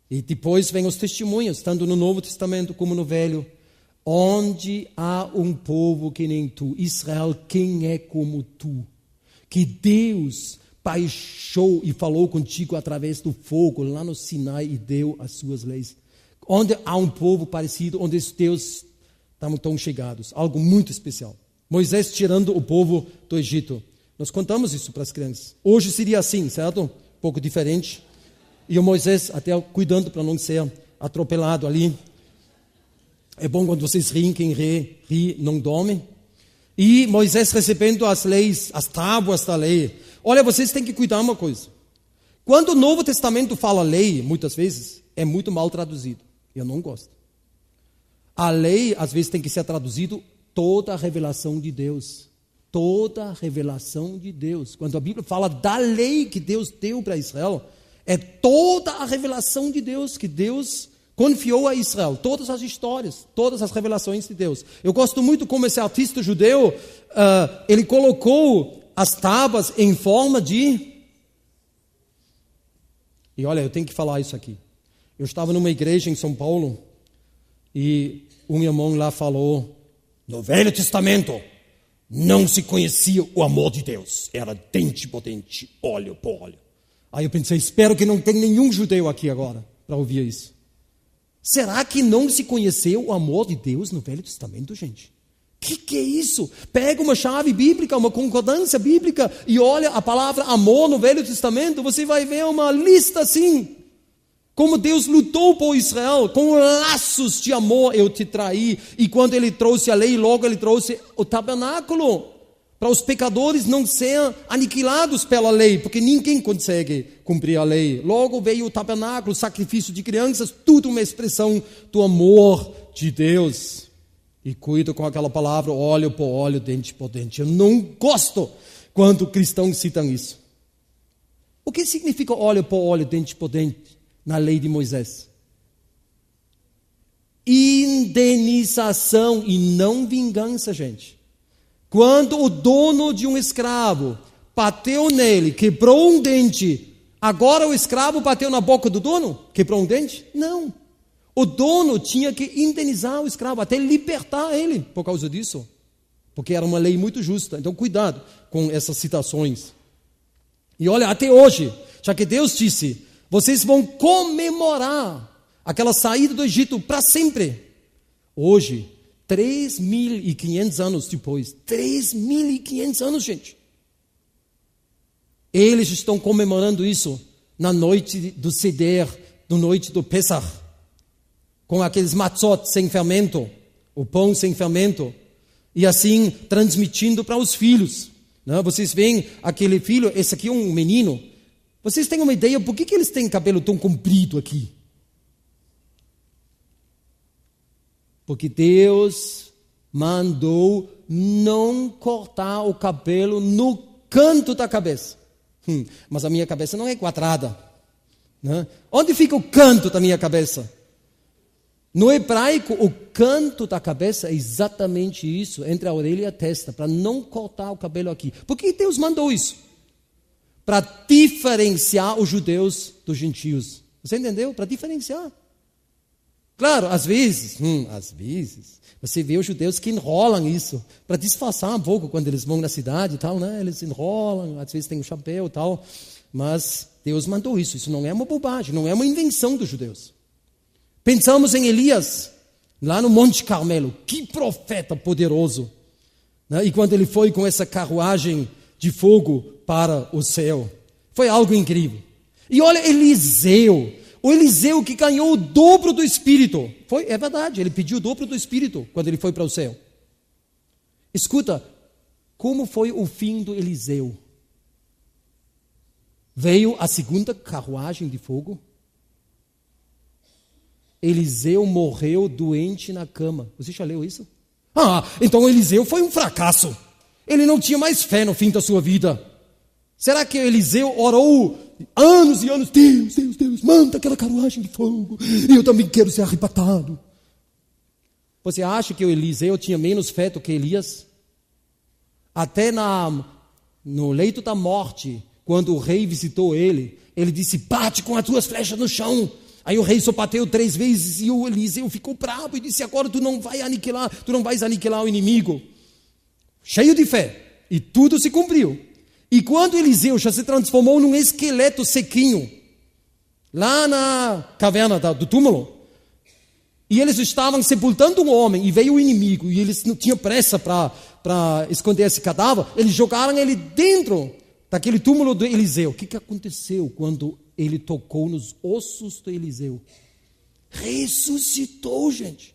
E depois vem os testemunhos, tanto no Novo Testamento como no Velho. Onde há um povo que nem tu, Israel, quem é como tu? Que Deus baixou e falou contigo através do fogo lá no Sinai e deu as suas leis. Onde há um povo parecido, onde os Deus estão chegados, algo muito especial. Moisés tirando o povo do Egito. Nós contamos isso para as crianças. Hoje seria assim, certo? Um pouco diferente. E o Moisés até cuidando para não ser atropelado ali. É bom quando vocês riem, quem ri não dorme. E Moisés recebendo as leis, as tábuas da lei. Olha, vocês têm que cuidar uma coisa. Quando o Novo Testamento fala lei, muitas vezes, é muito mal traduzido. Eu não gosto. A lei, às vezes, tem que ser traduzido toda a revelação de Deus. Toda a revelação de Deus. Quando a Bíblia fala da lei que Deus deu para Israel, é toda a revelação de Deus que Deus confiou a Israel. Todas as histórias, todas as revelações de Deus. Eu gosto muito como esse artista judeu, ele colocou as tábuas em forma de... E olha, eu tenho que falar isso aqui. Eu estava numa igreja em São Paulo, e um irmão lá falou: no Velho Testamento não se conhecia o amor de Deus, era dente por dente, olho por olho. Aí eu pensei: espero que não tenha nenhum judeu aqui agora para ouvir isso. Será que não se conheceu o amor de Deus no Velho Testamento, gente? Que é isso? Pega uma chave bíblica, uma concordância bíblica e olha a palavra amor no Velho Testamento, você vai ver uma lista assim. Como Deus lutou por Israel, com laços de amor eu te traí. E quando ele trouxe a lei, logo ele trouxe o tabernáculo. Para os pecadores não serem aniquilados pela lei, porque ninguém consegue cumprir a lei. Logo veio o tabernáculo, o sacrifício de crianças, tudo uma expressão do amor de Deus. E cuida com aquela palavra, olho por olho, dente por dente. Eu não gosto quando cristãos citam isso. O que significa olho por olho, dente por dente? Na lei de Moisés. Indenização e não vingança, gente. Quando o dono de um escravo bateu nele, quebrou um dente, agora o escravo bateu na boca do dono? Quebrou um dente? Não. O dono tinha que indenizar o escravo, até libertar ele por causa disso. Porque era uma lei muito justa. Então, cuidado com essas citações. E olha, até hoje, já que Deus disse, vocês vão comemorar aquela saída do Egito para sempre. Hoje, 3.500 anos depois, 3.500 anos, gente. Eles estão comemorando isso na noite do Seder, na noite do Pesach, com aqueles matzot sem fermento, o pão sem fermento, e assim transmitindo para os filhos. Vocês veem aquele filho, esse aqui é um menino. Vocês têm uma ideia por que eles têm cabelo tão comprido aqui? Porque Deus mandou não cortar o cabelo no canto da cabeça. Mas a minha cabeça não é quadrada. Né? Onde fica o canto da minha cabeça? No hebraico, o canto da cabeça é exatamente isso, entre a orelha e a testa, para não cortar o cabelo aqui. Por que Deus mandou isso? Para diferenciar os judeus dos gentios. Você entendeu? Para diferenciar. Claro, às vezes, você vê os judeus que enrolam isso, para disfarçar um pouco quando eles vão na cidade e tal, né? Eles enrolam, às vezes tem um chapéu e tal, mas Deus mandou isso. Isso não é uma bobagem, não é uma invenção dos judeus. Pensamos em Elias, lá no Monte Carmelo, que profeta poderoso. Né? E quando ele foi com essa carruagem de fogo para o céu, foi algo incrível. E olha Eliseu, o Eliseu que ganhou o dobro do Espírito. É verdade, ele pediu o dobro do Espírito quando ele foi para o céu. Escuta, como foi o fim do Eliseu? Veio a segunda carruagem de fogo. Eliseu morreu doente na cama. Você já leu isso? Então Eliseu foi um fracasso. Ele não tinha mais fé no fim da sua vida. Será que Eliseu orou anos e anos? Deus, manda aquela carruagem de fogo. Eu também quero ser arrebatado. Você acha que o Eliseu tinha menos fé do que Elias? Até no leito da morte, quando o rei visitou ele disse, bate com as tuas flechas no chão. Aí o rei só bateu 3 vezes e o Eliseu ficou bravo e disse, agora tu não vais aniquilar o inimigo. Cheio de fé. E tudo se cumpriu. E quando Eliseu já se transformou num esqueleto sequinho, lá na caverna do túmulo, e eles estavam sepultando um homem, e veio o inimigo, e eles não tinham pressa para esconder esse cadáver, eles jogaram ele dentro daquele túmulo do Eliseu. O que aconteceu quando ele tocou nos ossos do Eliseu? Ressuscitou, gente.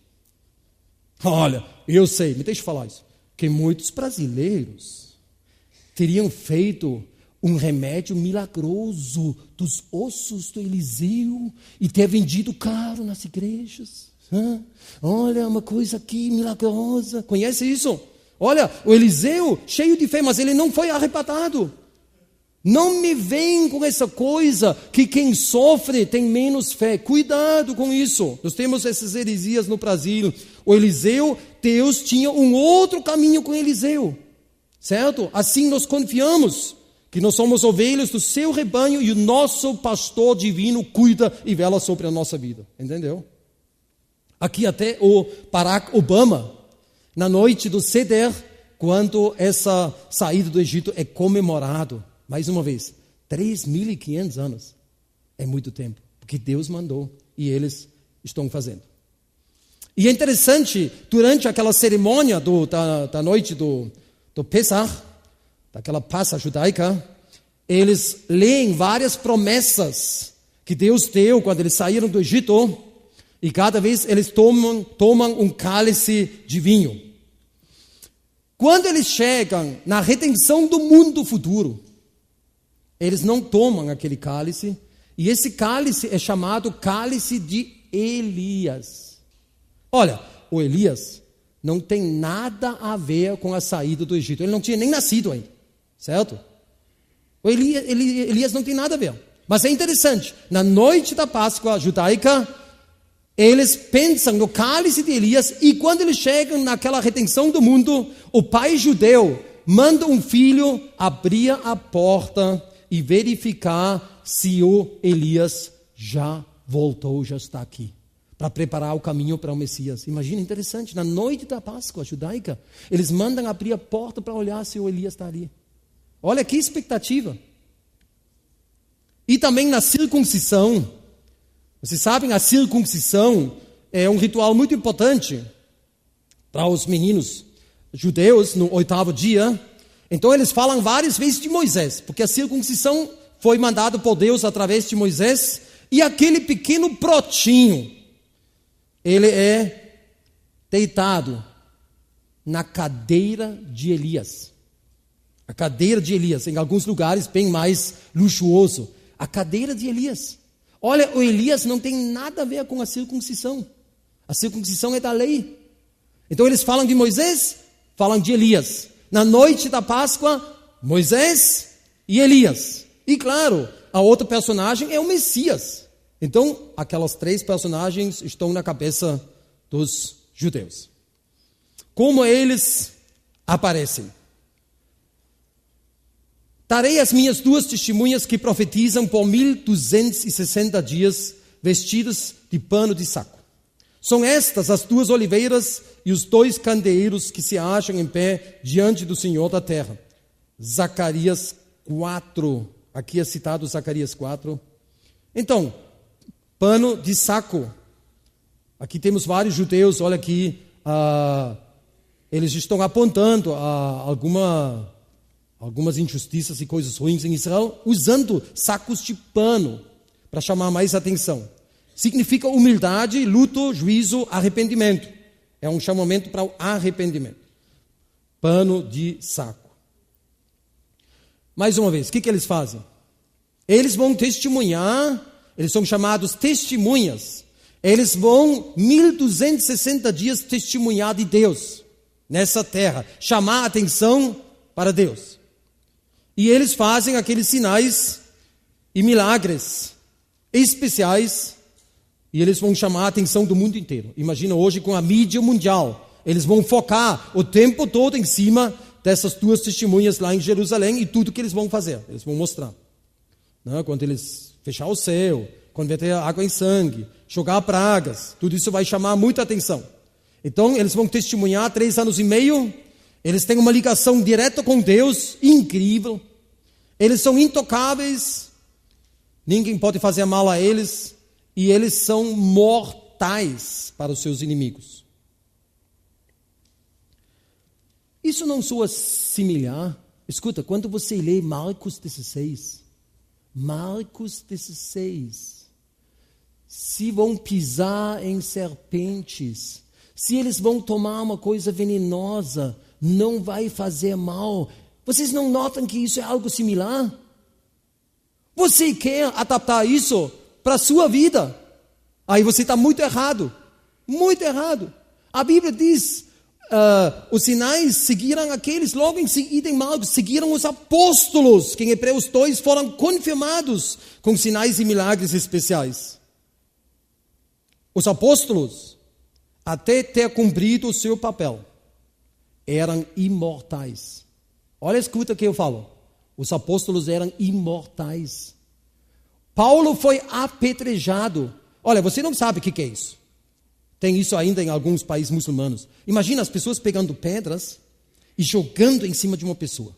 Olha, eu sei, me deixa falar isso, que muitos brasileiros teriam feito um remédio milagroso dos ossos do Eliseu e ter vendido caro nas igrejas. Olha, uma coisa aqui milagrosa. Conhece isso? Olha, o Eliseu, cheio de fé, mas ele não foi arrebatado. Não me vem com essa coisa que quem sofre tem menos fé. Cuidado com isso. Nós temos essas heresias no Brasil. O Eliseu, Deus tinha um outro caminho com Eliseu. Certo? Assim nós confiamos que nós somos ovelhas do seu rebanho e o nosso pastor divino cuida e vela sobre a nossa vida. Entendeu? Aqui até o Barack Obama, na noite do Seder, quando essa saída do Egito é comemorado. Mais uma vez, 3.500 anos é muito tempo, porque Deus mandou e eles estão fazendo. E é interessante, durante aquela cerimônia da noite do Pesach, daquela Páscoa judaica, eles leem várias promessas que Deus deu quando eles saíram do Egito, e cada vez eles tomam um cálice de vinho. Quando eles chegam na redenção do mundo futuro, eles não tomam aquele cálice, e esse cálice é chamado cálice de Elias. Olha, o Elias não tem nada a ver com a saída do Egito, ele não tinha nem nascido ainda, certo? O Elias não tem nada a ver, mas é interessante, na noite da Páscoa judaica, eles pensam no cálice de Elias, e quando eles chegam naquela redenção do mundo, o pai judeu manda um filho abrir a porta e verificar se o Elias já voltou, já está aqui. para preparar o caminho para o Messias. Imagina, interessante, na noite da Páscoa judaica, eles mandam abrir a porta para olhar se o Elias está ali. Olha que expectativa. E também na circuncisão. Vocês sabem, a circuncisão é um ritual muito importante para os meninos judeus no 8º dia. Então eles falam várias vezes de Moisés, porque a circuncisão foi mandada por Deus através de Moisés, e aquele pequeno brotinho, ele é deitado na cadeira de Elias. A cadeira de Elias, em alguns lugares bem mais luxuoso. A cadeira de Elias. Olha, o Elias não tem nada a ver com a circuncisão. A circuncisão é da lei. Então eles falam de Moisés, falam de Elias. Na noite da Páscoa, Moisés e Elias. E claro, a outra personagem é o Messias. Então, aquelas 3 personagens estão na cabeça dos judeus. Como eles aparecem? Darei as minhas 2 testemunhas que profetizam por 1260 dias, vestidas de pano de saco. São estas as 2 oliveiras e os 2 candeeiros que se acham em pé diante do Senhor da terra. Zacarias 4. Aqui é citado Zacarias 4. Então, pano de saco. Aqui temos vários judeus, olha aqui, eles estão apontando a algumas injustiças e coisas ruins em Israel, usando sacos de pano para chamar mais atenção. Significa humildade, luto, juízo, arrependimento. É um chamamento para o arrependimento. Pano de saco. Mais uma vez, o que eles fazem? Eles vão testemunhar, eles são chamados testemunhas. Eles vão 1260 dias testemunhar de Deus nessa terra, chamar a atenção para Deus. E eles fazem aqueles sinais e milagres especiais, e eles vão chamar a atenção do mundo inteiro. Imagina hoje com a mídia mundial, eles vão focar o tempo todo em cima dessas 2 testemunhas lá em Jerusalém e tudo que eles vão fazer, eles vão mostrar. Quando eles fechar o céu, converter água em sangue, jogar pragas, tudo isso vai chamar muita atenção. Então eles vão testemunhar 3 anos e meio, eles têm uma ligação direta com Deus, incrível. Eles são intocáveis, ninguém pode fazer mal a eles, e eles são mortais para os seus inimigos. Isso não soa similar? Escuta, quando você lê Marcos 16, se vão pisar em serpentes, se eles vão tomar uma coisa venenosa, não vai fazer mal. Vocês não notam que isso é algo similar? Você quer adaptar isso para a sua vida? Aí você está muito errado. Muito errado. A Bíblia diz, os sinais seguiram aqueles, logo em seguida em Marcos, seguiram os apóstolos, que em Hebreus 2 foram confirmados com sinais e milagres especiais. Os apóstolos, até ter cumprido o seu papel, eram imortais. Olha, escuta o que eu falo. Os apóstolos eram imortais. Paulo foi apedrejado. Olha, você não sabe o que é isso. Tem isso ainda em alguns países muçulmanos. Imagina as pessoas pegando pedras e jogando em cima de uma pessoa.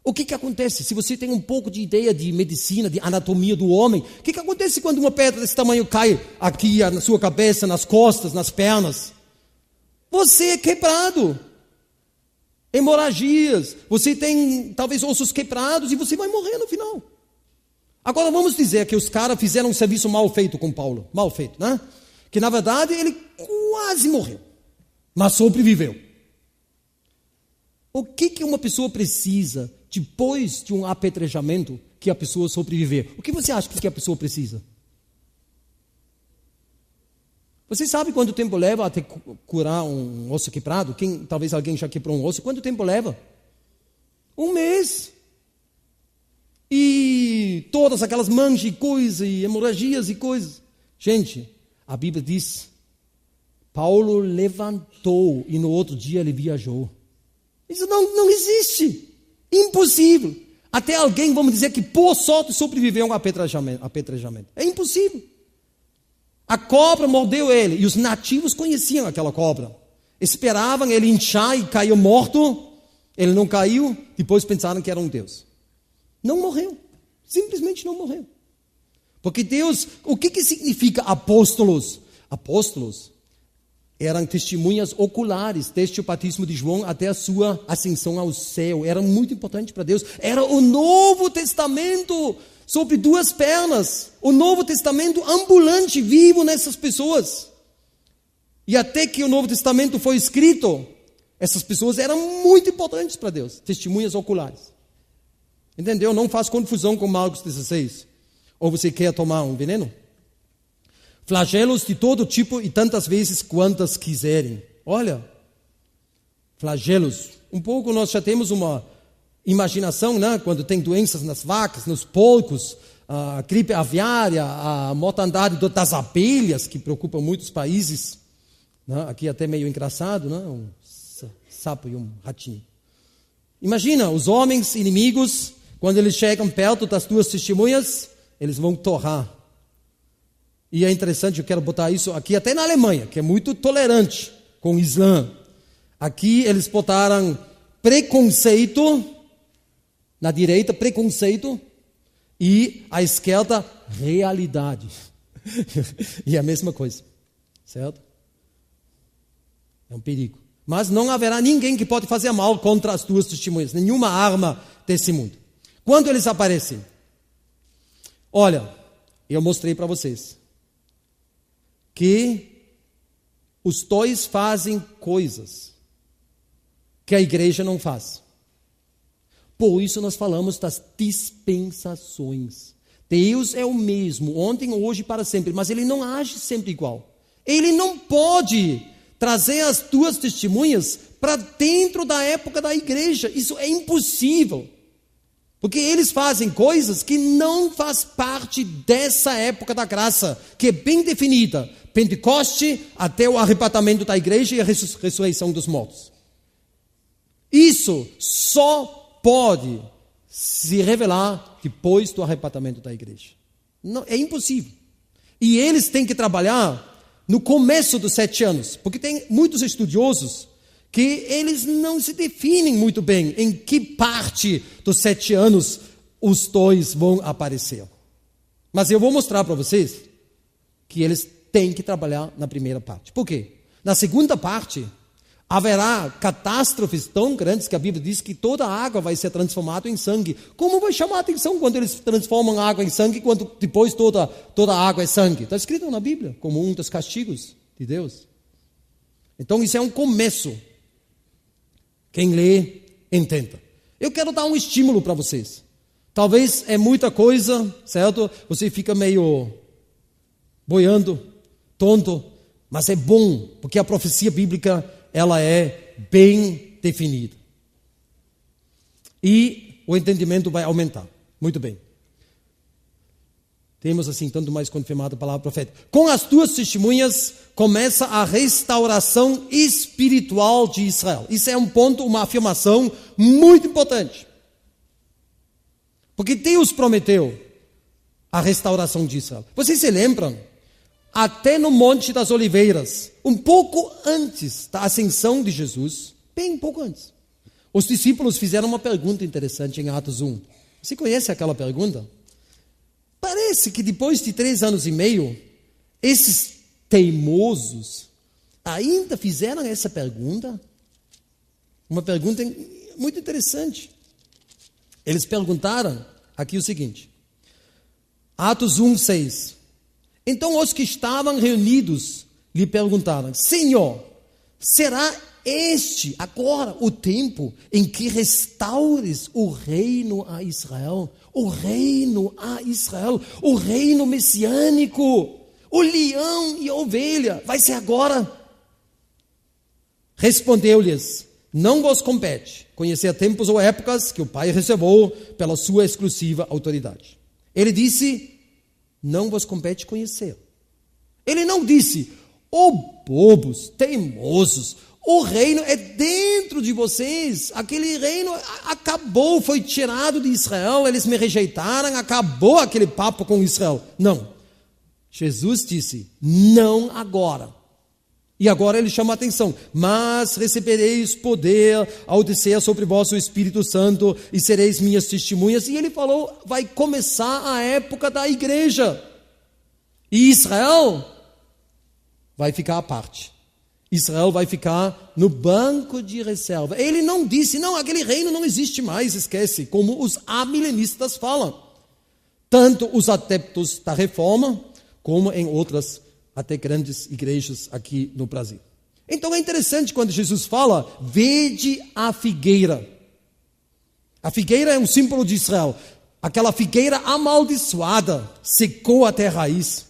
O que acontece? Se você tem um pouco de ideia de medicina, de anatomia do homem, o que acontece quando uma pedra desse tamanho cai aqui na sua cabeça, nas costas, nas pernas? Você é quebrado. Hemorragias, você tem talvez ossos quebrados e você vai morrer no final. Agora vamos dizer que os caras fizeram um serviço mal feito com Paulo. Mal feito, né? Que na verdade ele quase morreu, mas sobreviveu. O que uma pessoa precisa depois de um apedrejamento que a pessoa sobreviver? O que você acha que a pessoa precisa? Você sabe quanto tempo leva até curar um osso quebrado? Talvez alguém já quebrou um osso. Quanto tempo leva? 1 mês. E todas aquelas manchas e coisas, e hemorragias e coisas. Gente, a Bíblia diz, Paulo levantou e no outro dia ele viajou. Isso não existe. Impossível. Até alguém, vamos dizer, que por sorte sobreviveu a um apedrejamento. É impossível. A cobra mordeu ele, e os nativos conheciam aquela cobra. Esperavam ele inchar e caiu morto. Ele não caiu, depois pensaram que era um Deus. Não morreu, simplesmente não morreu. Porque Deus, o que significa apóstolos? Apóstolos eram testemunhas oculares, desde o batismo de João até a sua ascensão ao céu. Era muito importante para Deus. Era o Novo Testamento sobre duas pernas. O Novo Testamento ambulante, vivo nessas pessoas. E até que o Novo Testamento foi escrito, essas pessoas eram muito importantes para Deus. Testemunhas oculares. Entendeu? Não faz confusão com Marcos 16. Ou você quer tomar um veneno? Flagelos de todo tipo e tantas vezes quantas quiserem. Olha, flagelos. Um pouco nós já temos uma imaginação, né? Quando tem doenças nas vacas, nos porcos, a gripe aviária, a mortandade das abelhas, que preocupa muitos países. Né? Aqui até meio engraçado, né? Um sapo e um ratinho. Imagina, os homens inimigos, quando eles chegam perto das duas testemunhas, eles vão torrar. E é interessante, eu quero botar isso aqui até na Alemanha, que é muito tolerante com o Islã. Aqui eles botaram preconceito, na direita preconceito, e à esquerda realidade. E é a mesma coisa, certo? É um perigo. Mas não haverá ninguém que pode fazer mal contra as duas testemunhas, nenhuma arma desse mundo. Quando eles aparecem? Olha, eu mostrei para vocês que os dois fazem coisas que a igreja não faz. Por isso nós falamos das dispensações. Deus é o mesmo, ontem, hoje e para sempre, mas Ele não age sempre igual. Ele não pode trazer as duas testemunhas para dentro da época da igreja. Isso é impossível. Porque eles fazem coisas que não faz parte dessa época da graça, que é bem definida. Pentecoste até o arrebatamento da igreja e a ressurreição dos mortos. Isso só pode se revelar depois do arrebatamento da igreja. Não, é impossível. E eles têm que trabalhar no começo dos 7 anos, porque tem muitos estudiosos que eles não se definem muito bem em que parte dos 7 anos os dois vão aparecer. Mas eu vou mostrar para vocês que eles têm que trabalhar na primeira parte. Por quê? Na segunda parte, haverá catástrofes tão grandes que a Bíblia diz que toda a água vai ser transformada em sangue. Como vai chamar a atenção quando eles transformam a água em sangue, quando depois toda a água é sangue? Está escrito na Bíblia, como um dos castigos de Deus. Então isso é um começo. Quem lê, entenda. Eu quero dar um estímulo para vocês. Talvez é muita coisa, certo? Você fica meio boiando, tonto, mas é bom, porque a profecia bíblica, ela é bem definida. E o entendimento vai aumentar. Muito bem. Temos assim, tanto mais confirmado a palavra profética. Com as duas testemunhas, começa a restauração espiritual de Israel. Isso é um ponto, uma afirmação muito importante. Porque Deus prometeu a restauração de Israel. Vocês se lembram? Até no Monte das Oliveiras, um pouco antes da ascensão de Jesus, bem pouco antes, os discípulos fizeram uma pergunta interessante em Atos 1. Você conhece aquela pergunta? Parece que depois de 3 anos e meio, esses teimosos ainda fizeram essa pergunta. Uma pergunta muito interessante. Eles perguntaram aqui o seguinte. Atos 1:6. Então os que estavam reunidos lhe perguntaram: Senhor, será este agora o tempo em que restaures o reino a Israel? O reino a Israel, o reino messiânico, o leão e a ovelha, vai ser agora? Respondeu-lhes: não vos compete conhecer tempos ou épocas que o Pai reservou pela sua exclusiva autoridade. Ele disse: não vos compete conhecer. Ele não disse: bobos, teimosos, o reino é dentro de vocês. Aquele reino acabou, foi tirado de Israel, eles me rejeitaram, acabou aquele papo com Israel. Não. Jesus disse, não agora. E agora ele chama a atenção, mas recebereis poder ao descer sobre vós o Espírito Santo e sereis minhas testemunhas. E ele falou, vai começar a época da igreja. E Israel vai ficar à parte. Israel vai ficar no banco de reserva. Ele não disse, não, aquele reino não existe mais, esquece, como os amilenistas falam. Tanto os adeptos da reforma, como em outras até grandes igrejas aqui no Brasil. Então é interessante quando Jesus fala, vede a figueira. A figueira é um símbolo de Israel. Aquela figueira amaldiçoada secou até a raiz.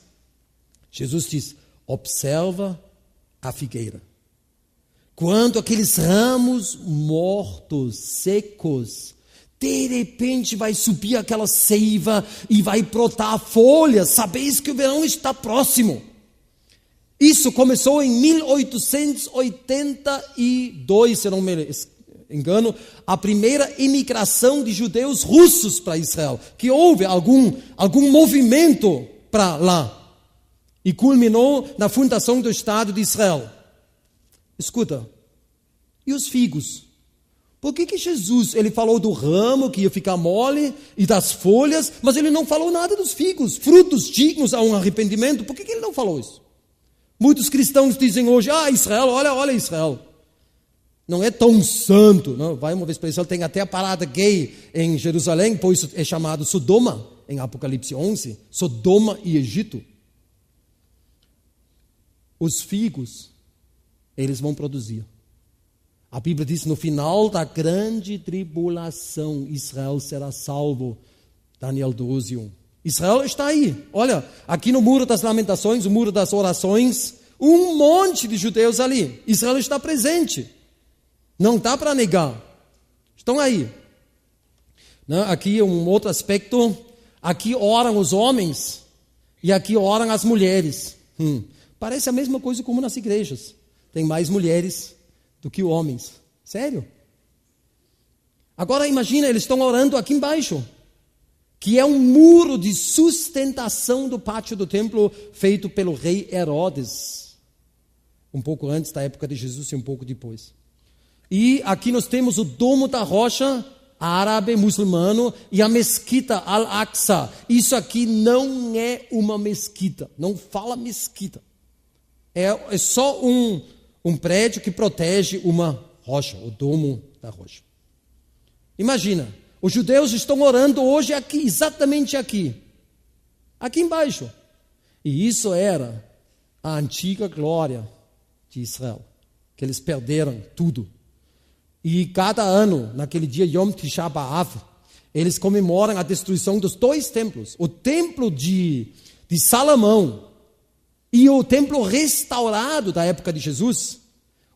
Jesus diz, observa a figueira. Quando aqueles ramos mortos, secos, de repente vai subir aquela seiva e vai brotar folhas. Sabeis que o verão está próximo. Isso começou em 1882, se não me engano, a primeira imigração de judeus russos para Israel, que houve algum movimento para lá. E culminou na fundação do Estado de Israel. Escuta, e os figos? Por que Jesus, ele falou do ramo que ia ficar mole e das folhas, mas ele não falou nada dos figos, frutos dignos a um arrependimento? Por que ele não falou isso? Muitos cristãos dizem hoje, Israel, olha Israel. Não é tão santo, não? Vai uma vez para Israel, tem até a parada gay em Jerusalém, pois é chamado Sodoma, em Apocalipse 11, Sodoma e Egito. Os figos, eles vão produzir. A Bíblia diz, no final da grande tribulação, Israel será salvo. Daniel 12:1. Israel está aí. Olha, aqui no Muro das Lamentações, o Muro das Orações, um monte de judeus ali. Israel está presente. Não dá para negar. Estão aí. Aqui um outro aspecto. Aqui oram os homens e aqui oram as mulheres. Parece a mesma coisa como nas igrejas. Tem mais mulheres do que homens. Sério? Agora imagina, eles estão orando aqui embaixo, que é um muro de sustentação do pátio do templo feito pelo rei Herodes. Um pouco antes da época de Jesus e um pouco depois. E aqui nós temos o Domo da Rocha, árabe, muçulmano, e a mesquita Al-Aqsa. Isso aqui não é uma mesquita, não fala mesquita. É só um prédio que protege uma rocha, o Domo da Rocha. Imagina, os judeus estão orando hoje aqui, exatamente aqui embaixo. E isso era a antiga glória de Israel, que eles perderam tudo. E cada ano, naquele dia Yom Tisha B'Av, eles comemoram a destruição dos 2 templos. O templo de Salomão e o templo restaurado da época de Jesus.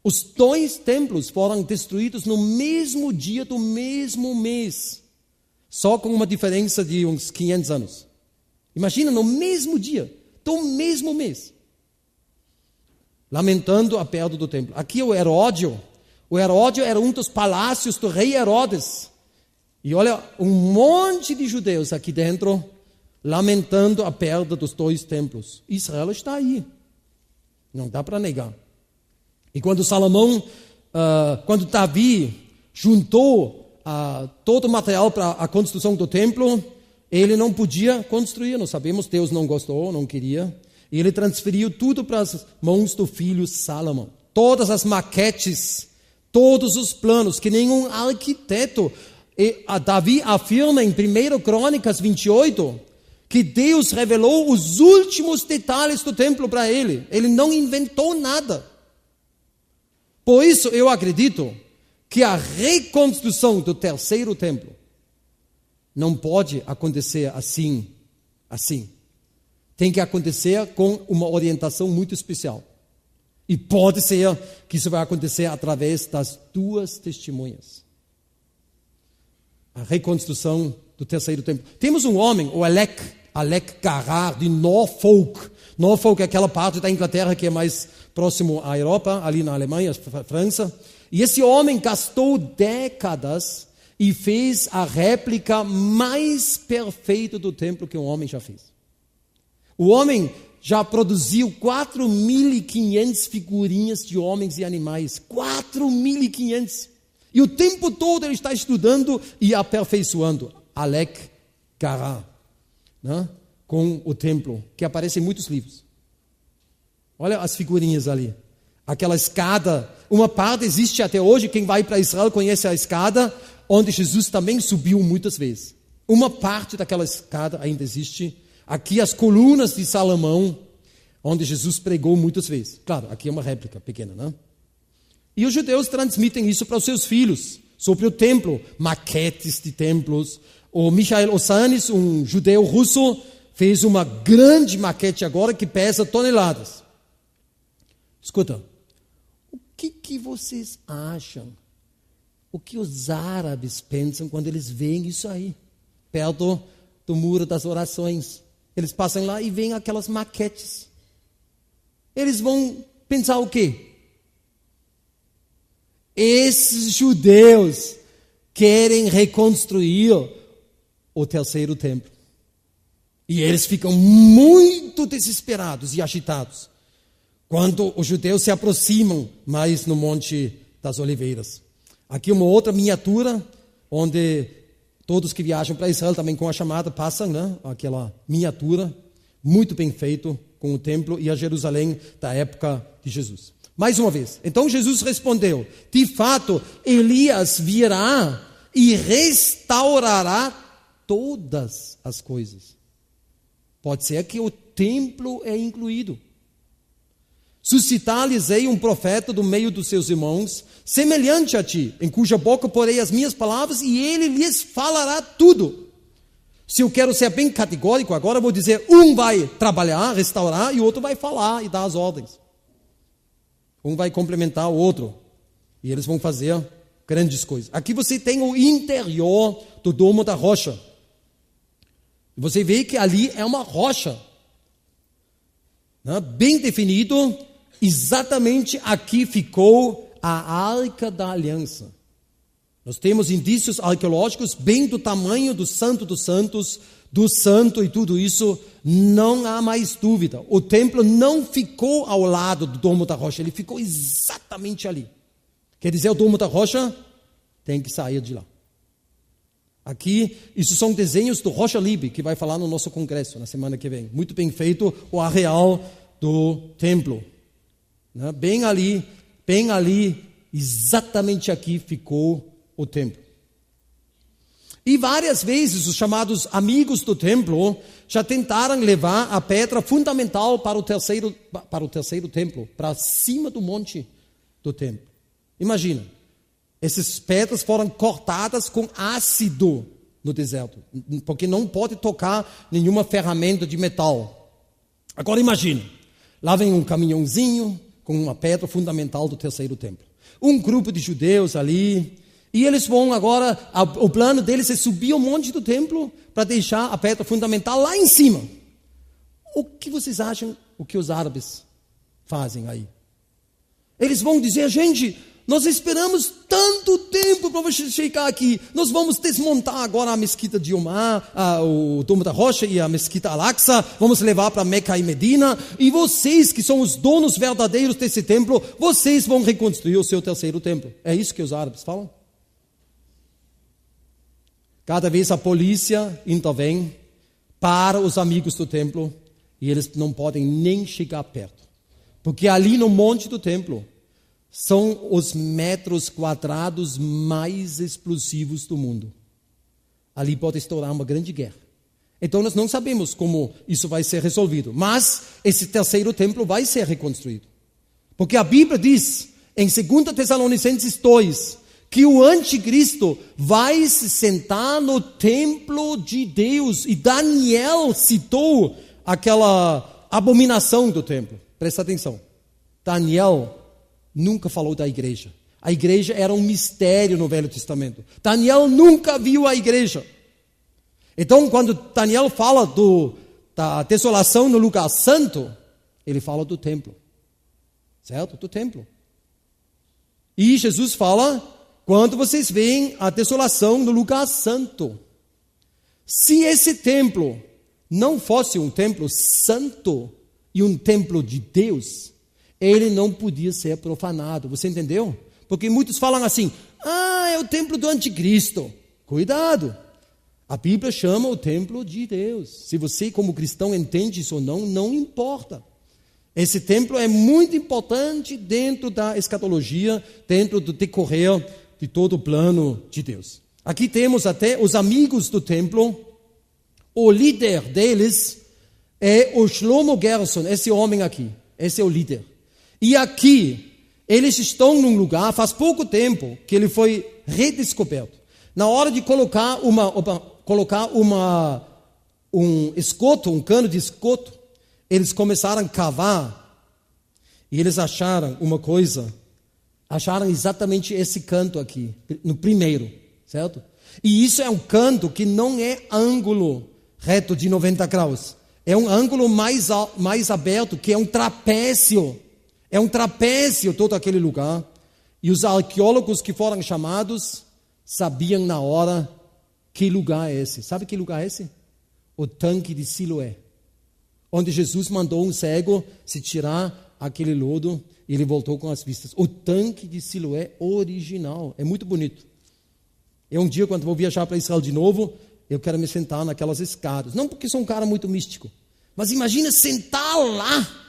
Os 2 templos foram destruídos no mesmo dia do mesmo mês. Só com uma diferença de uns 500 anos. Imagina, no mesmo dia, do mesmo mês. Lamentando a perda do templo. Aqui o Heródio. O Heródio era um dos palácios do rei Herodes. E olha, um monte de judeus aqui dentro, lamentando a perda dos 2 templos. Israel está aí. Não dá para negar. E quando quando Davi juntou todo o material para a construção do templo, ele não podia construir, nós sabemos, Deus não gostou, não queria. E ele transferiu tudo para as mãos do filho Salomão. Todas as maquetes, todos os planos, que nenhum arquiteto. Davi afirma em 1 Crônicas 28, que Deus revelou os últimos detalhes do templo para ele. Ele não inventou nada. Por isso eu acredito que a reconstrução do 3º templo não pode acontecer assim. Tem que acontecer com uma orientação muito especial. E pode ser que isso vai acontecer através das 2 testemunhas. A reconstrução do 3º templo. Temos um homem, o Alec Garrard, de Norfolk. Norfolk é aquela parte da Inglaterra que é mais próximo à Europa, ali na Alemanha, França. E esse homem gastou décadas e fez a réplica mais perfeita do templo que um homem já fez. O homem já produziu 4.500 figurinhas de homens e animais. 4.500. E o tempo todo ele está estudando e aperfeiçoando. Alec Garra, né? Com o templo, que aparece em muitos livros. Olha as figurinhas ali. Aquela escada, uma parte existe até hoje, quem vai para Israel conhece a escada, onde Jesus também subiu muitas vezes. Uma parte daquela escada ainda existe. Aqui as colunas de Salomão, onde Jesus pregou muitas vezes. Claro, aqui é uma réplica pequena, né? E os judeus transmitem isso para os seus filhos, sobre o templo, maquetes de templos. O Michael Ossanis, um judeu russo, fez uma grande maquete agora que pesa toneladas. Escuta, o que vocês acham? O que os árabes pensam quando eles veem isso aí, perto do Muro das Orações? Eles passam lá e veem aquelas maquetes. Eles vão pensar o quê? Esses judeus querem reconstruir o terceiro templo. E eles ficam muito desesperados e agitados quando os judeus se aproximam mais no Monte das Oliveiras. Aqui uma outra miniatura, onde todos que viajam para Israel também com a chamada passam, né? Aquela miniatura, muito bem feito com o templo e a Jerusalém da época de Jesus. Mais uma vez, então Jesus respondeu, de fato, Elias virá e restaurará todas as coisas. Pode ser que o templo é incluído. Suscitar-lhes-ei um profeta do meio dos seus irmãos, semelhante a ti, em cuja boca porei as minhas palavras, e ele lhes falará tudo. Se eu quero ser bem categórico agora, eu vou dizer, um vai trabalhar, restaurar, e o outro vai falar e dar as ordens. Um vai complementar o outro, e eles vão fazer grandes coisas. Aqui você tem o interior do Domo da Rocha. Você vê que ali é uma rocha, né? Bem definido. Exatamente aqui ficou a Arca da Aliança. Nós temos indícios arqueológicos bem do tamanho do Santo dos Santos, do santo e tudo isso, não há mais dúvida. O templo não ficou ao lado do Domo da Rocha, ele ficou exatamente ali. Quer dizer, o Domo da Rocha tem que sair de lá. Aqui, isso são desenhos do Rocha Libre, que vai falar no nosso congresso na semana que vem. Muito bem feito, o areal do templo. Né? Bem ali, exatamente aqui ficou o templo. E várias vezes os chamados amigos do templo já tentaram levar a pedra fundamental para o terceiro templo, para cima do monte do templo. Imagina, essas pedras foram cortadas com ácido no deserto, porque não pode tocar nenhuma ferramenta de metal. Agora imagina, lá vem um caminhãozinho com uma pedra fundamental do terceiro templo. Um grupo de judeus ali, e eles vão agora, o plano deles é subir o monte do templo para deixar a pedra fundamental lá em cima. O que vocês acham o que os árabes fazem aí? Eles vão dizer, gente, nós esperamos tanto tempo para você chegar aqui. Nós vamos desmontar agora a mesquita de Omar, o Domo da Rocha e a mesquita Al-Aqsa. Vamos levar para Meca e Medina. E vocês, que são os donos verdadeiros desse templo, vocês vão reconstruir o seu terceiro templo. É isso que os árabes falam? Cada vez a polícia intervém para os amigos do templo e eles não podem nem chegar perto. Porque ali no monte do templo são os metros quadrados mais explosivos do mundo. Ali pode estourar uma grande guerra. Então nós não sabemos como isso vai ser resolvido. Mas esse terceiro templo vai ser reconstruído. Porque a Bíblia diz, em 2 Tessalonicenses 2, que o anticristo vai se sentar no templo de Deus. E Daniel citou aquela abominação do templo. Presta atenção. Daniel nunca falou da igreja. A igreja era um mistério no Velho Testamento. Daniel nunca viu a igreja. Então, quando Daniel fala da desolação no lugar santo, ele fala do templo. Certo? Do templo. E Jesus fala, quando vocês veem a desolação no lugar santo. Se esse templo não fosse um templo santo, e um templo de Deus, ele não podia ser profanado. Você entendeu? Porque muitos falam assim, é o templo do anticristo. Cuidado! A Bíblia chama o templo de Deus. Se você como cristão entende isso ou não, não importa. Esse templo é muito importante dentro da escatologia, dentro do decorrer de todo o plano de Deus. Aqui temos até os amigos do templo. O líder deles é o Shlomo Gerson, esse homem aqui. Esse é o líder. E aqui, eles estão num lugar, faz pouco tempo, que ele foi redescoberto. Na hora de colocar um esgoto, um cano de esgoto, eles começaram a cavar e eles acharam uma coisa, acharam exatamente esse canto aqui, no primeiro, certo? E isso é um canto que não é ângulo reto de 90 graus, é um ângulo mais aberto, que é um trapézio todo aquele lugar, e os arqueólogos que foram chamados sabiam na hora que lugar é esse. Sabe que lugar é esse? O tanque de Siloé, onde Jesus mandou um cego se tirar aquele lodo e ele voltou com as vistas. O tanque de Siloé original, é muito bonito. Um dia, quando vou viajar para Israel de novo, eu quero me sentar naquelas escadas, não porque sou um cara muito místico, mas imagina sentar lá,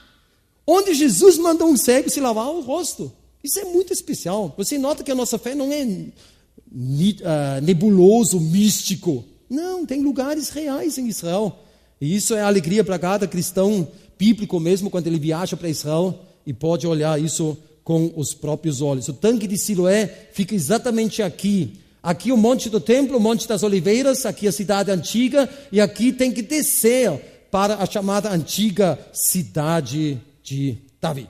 onde Jesus mandou um cego se lavar o rosto. Isso é muito especial. Você nota que a nossa fé não é nebuloso, místico. Não, tem lugares reais em Israel. E isso é alegria para cada cristão bíblico mesmo, quando ele viaja para Israel e pode olhar isso com os próprios olhos. O tanque de Siloé fica exatamente aqui. Aqui o Monte do Templo, o Monte das Oliveiras, aqui a cidade antiga, e aqui tem que descer para a chamada antiga cidade de Davi.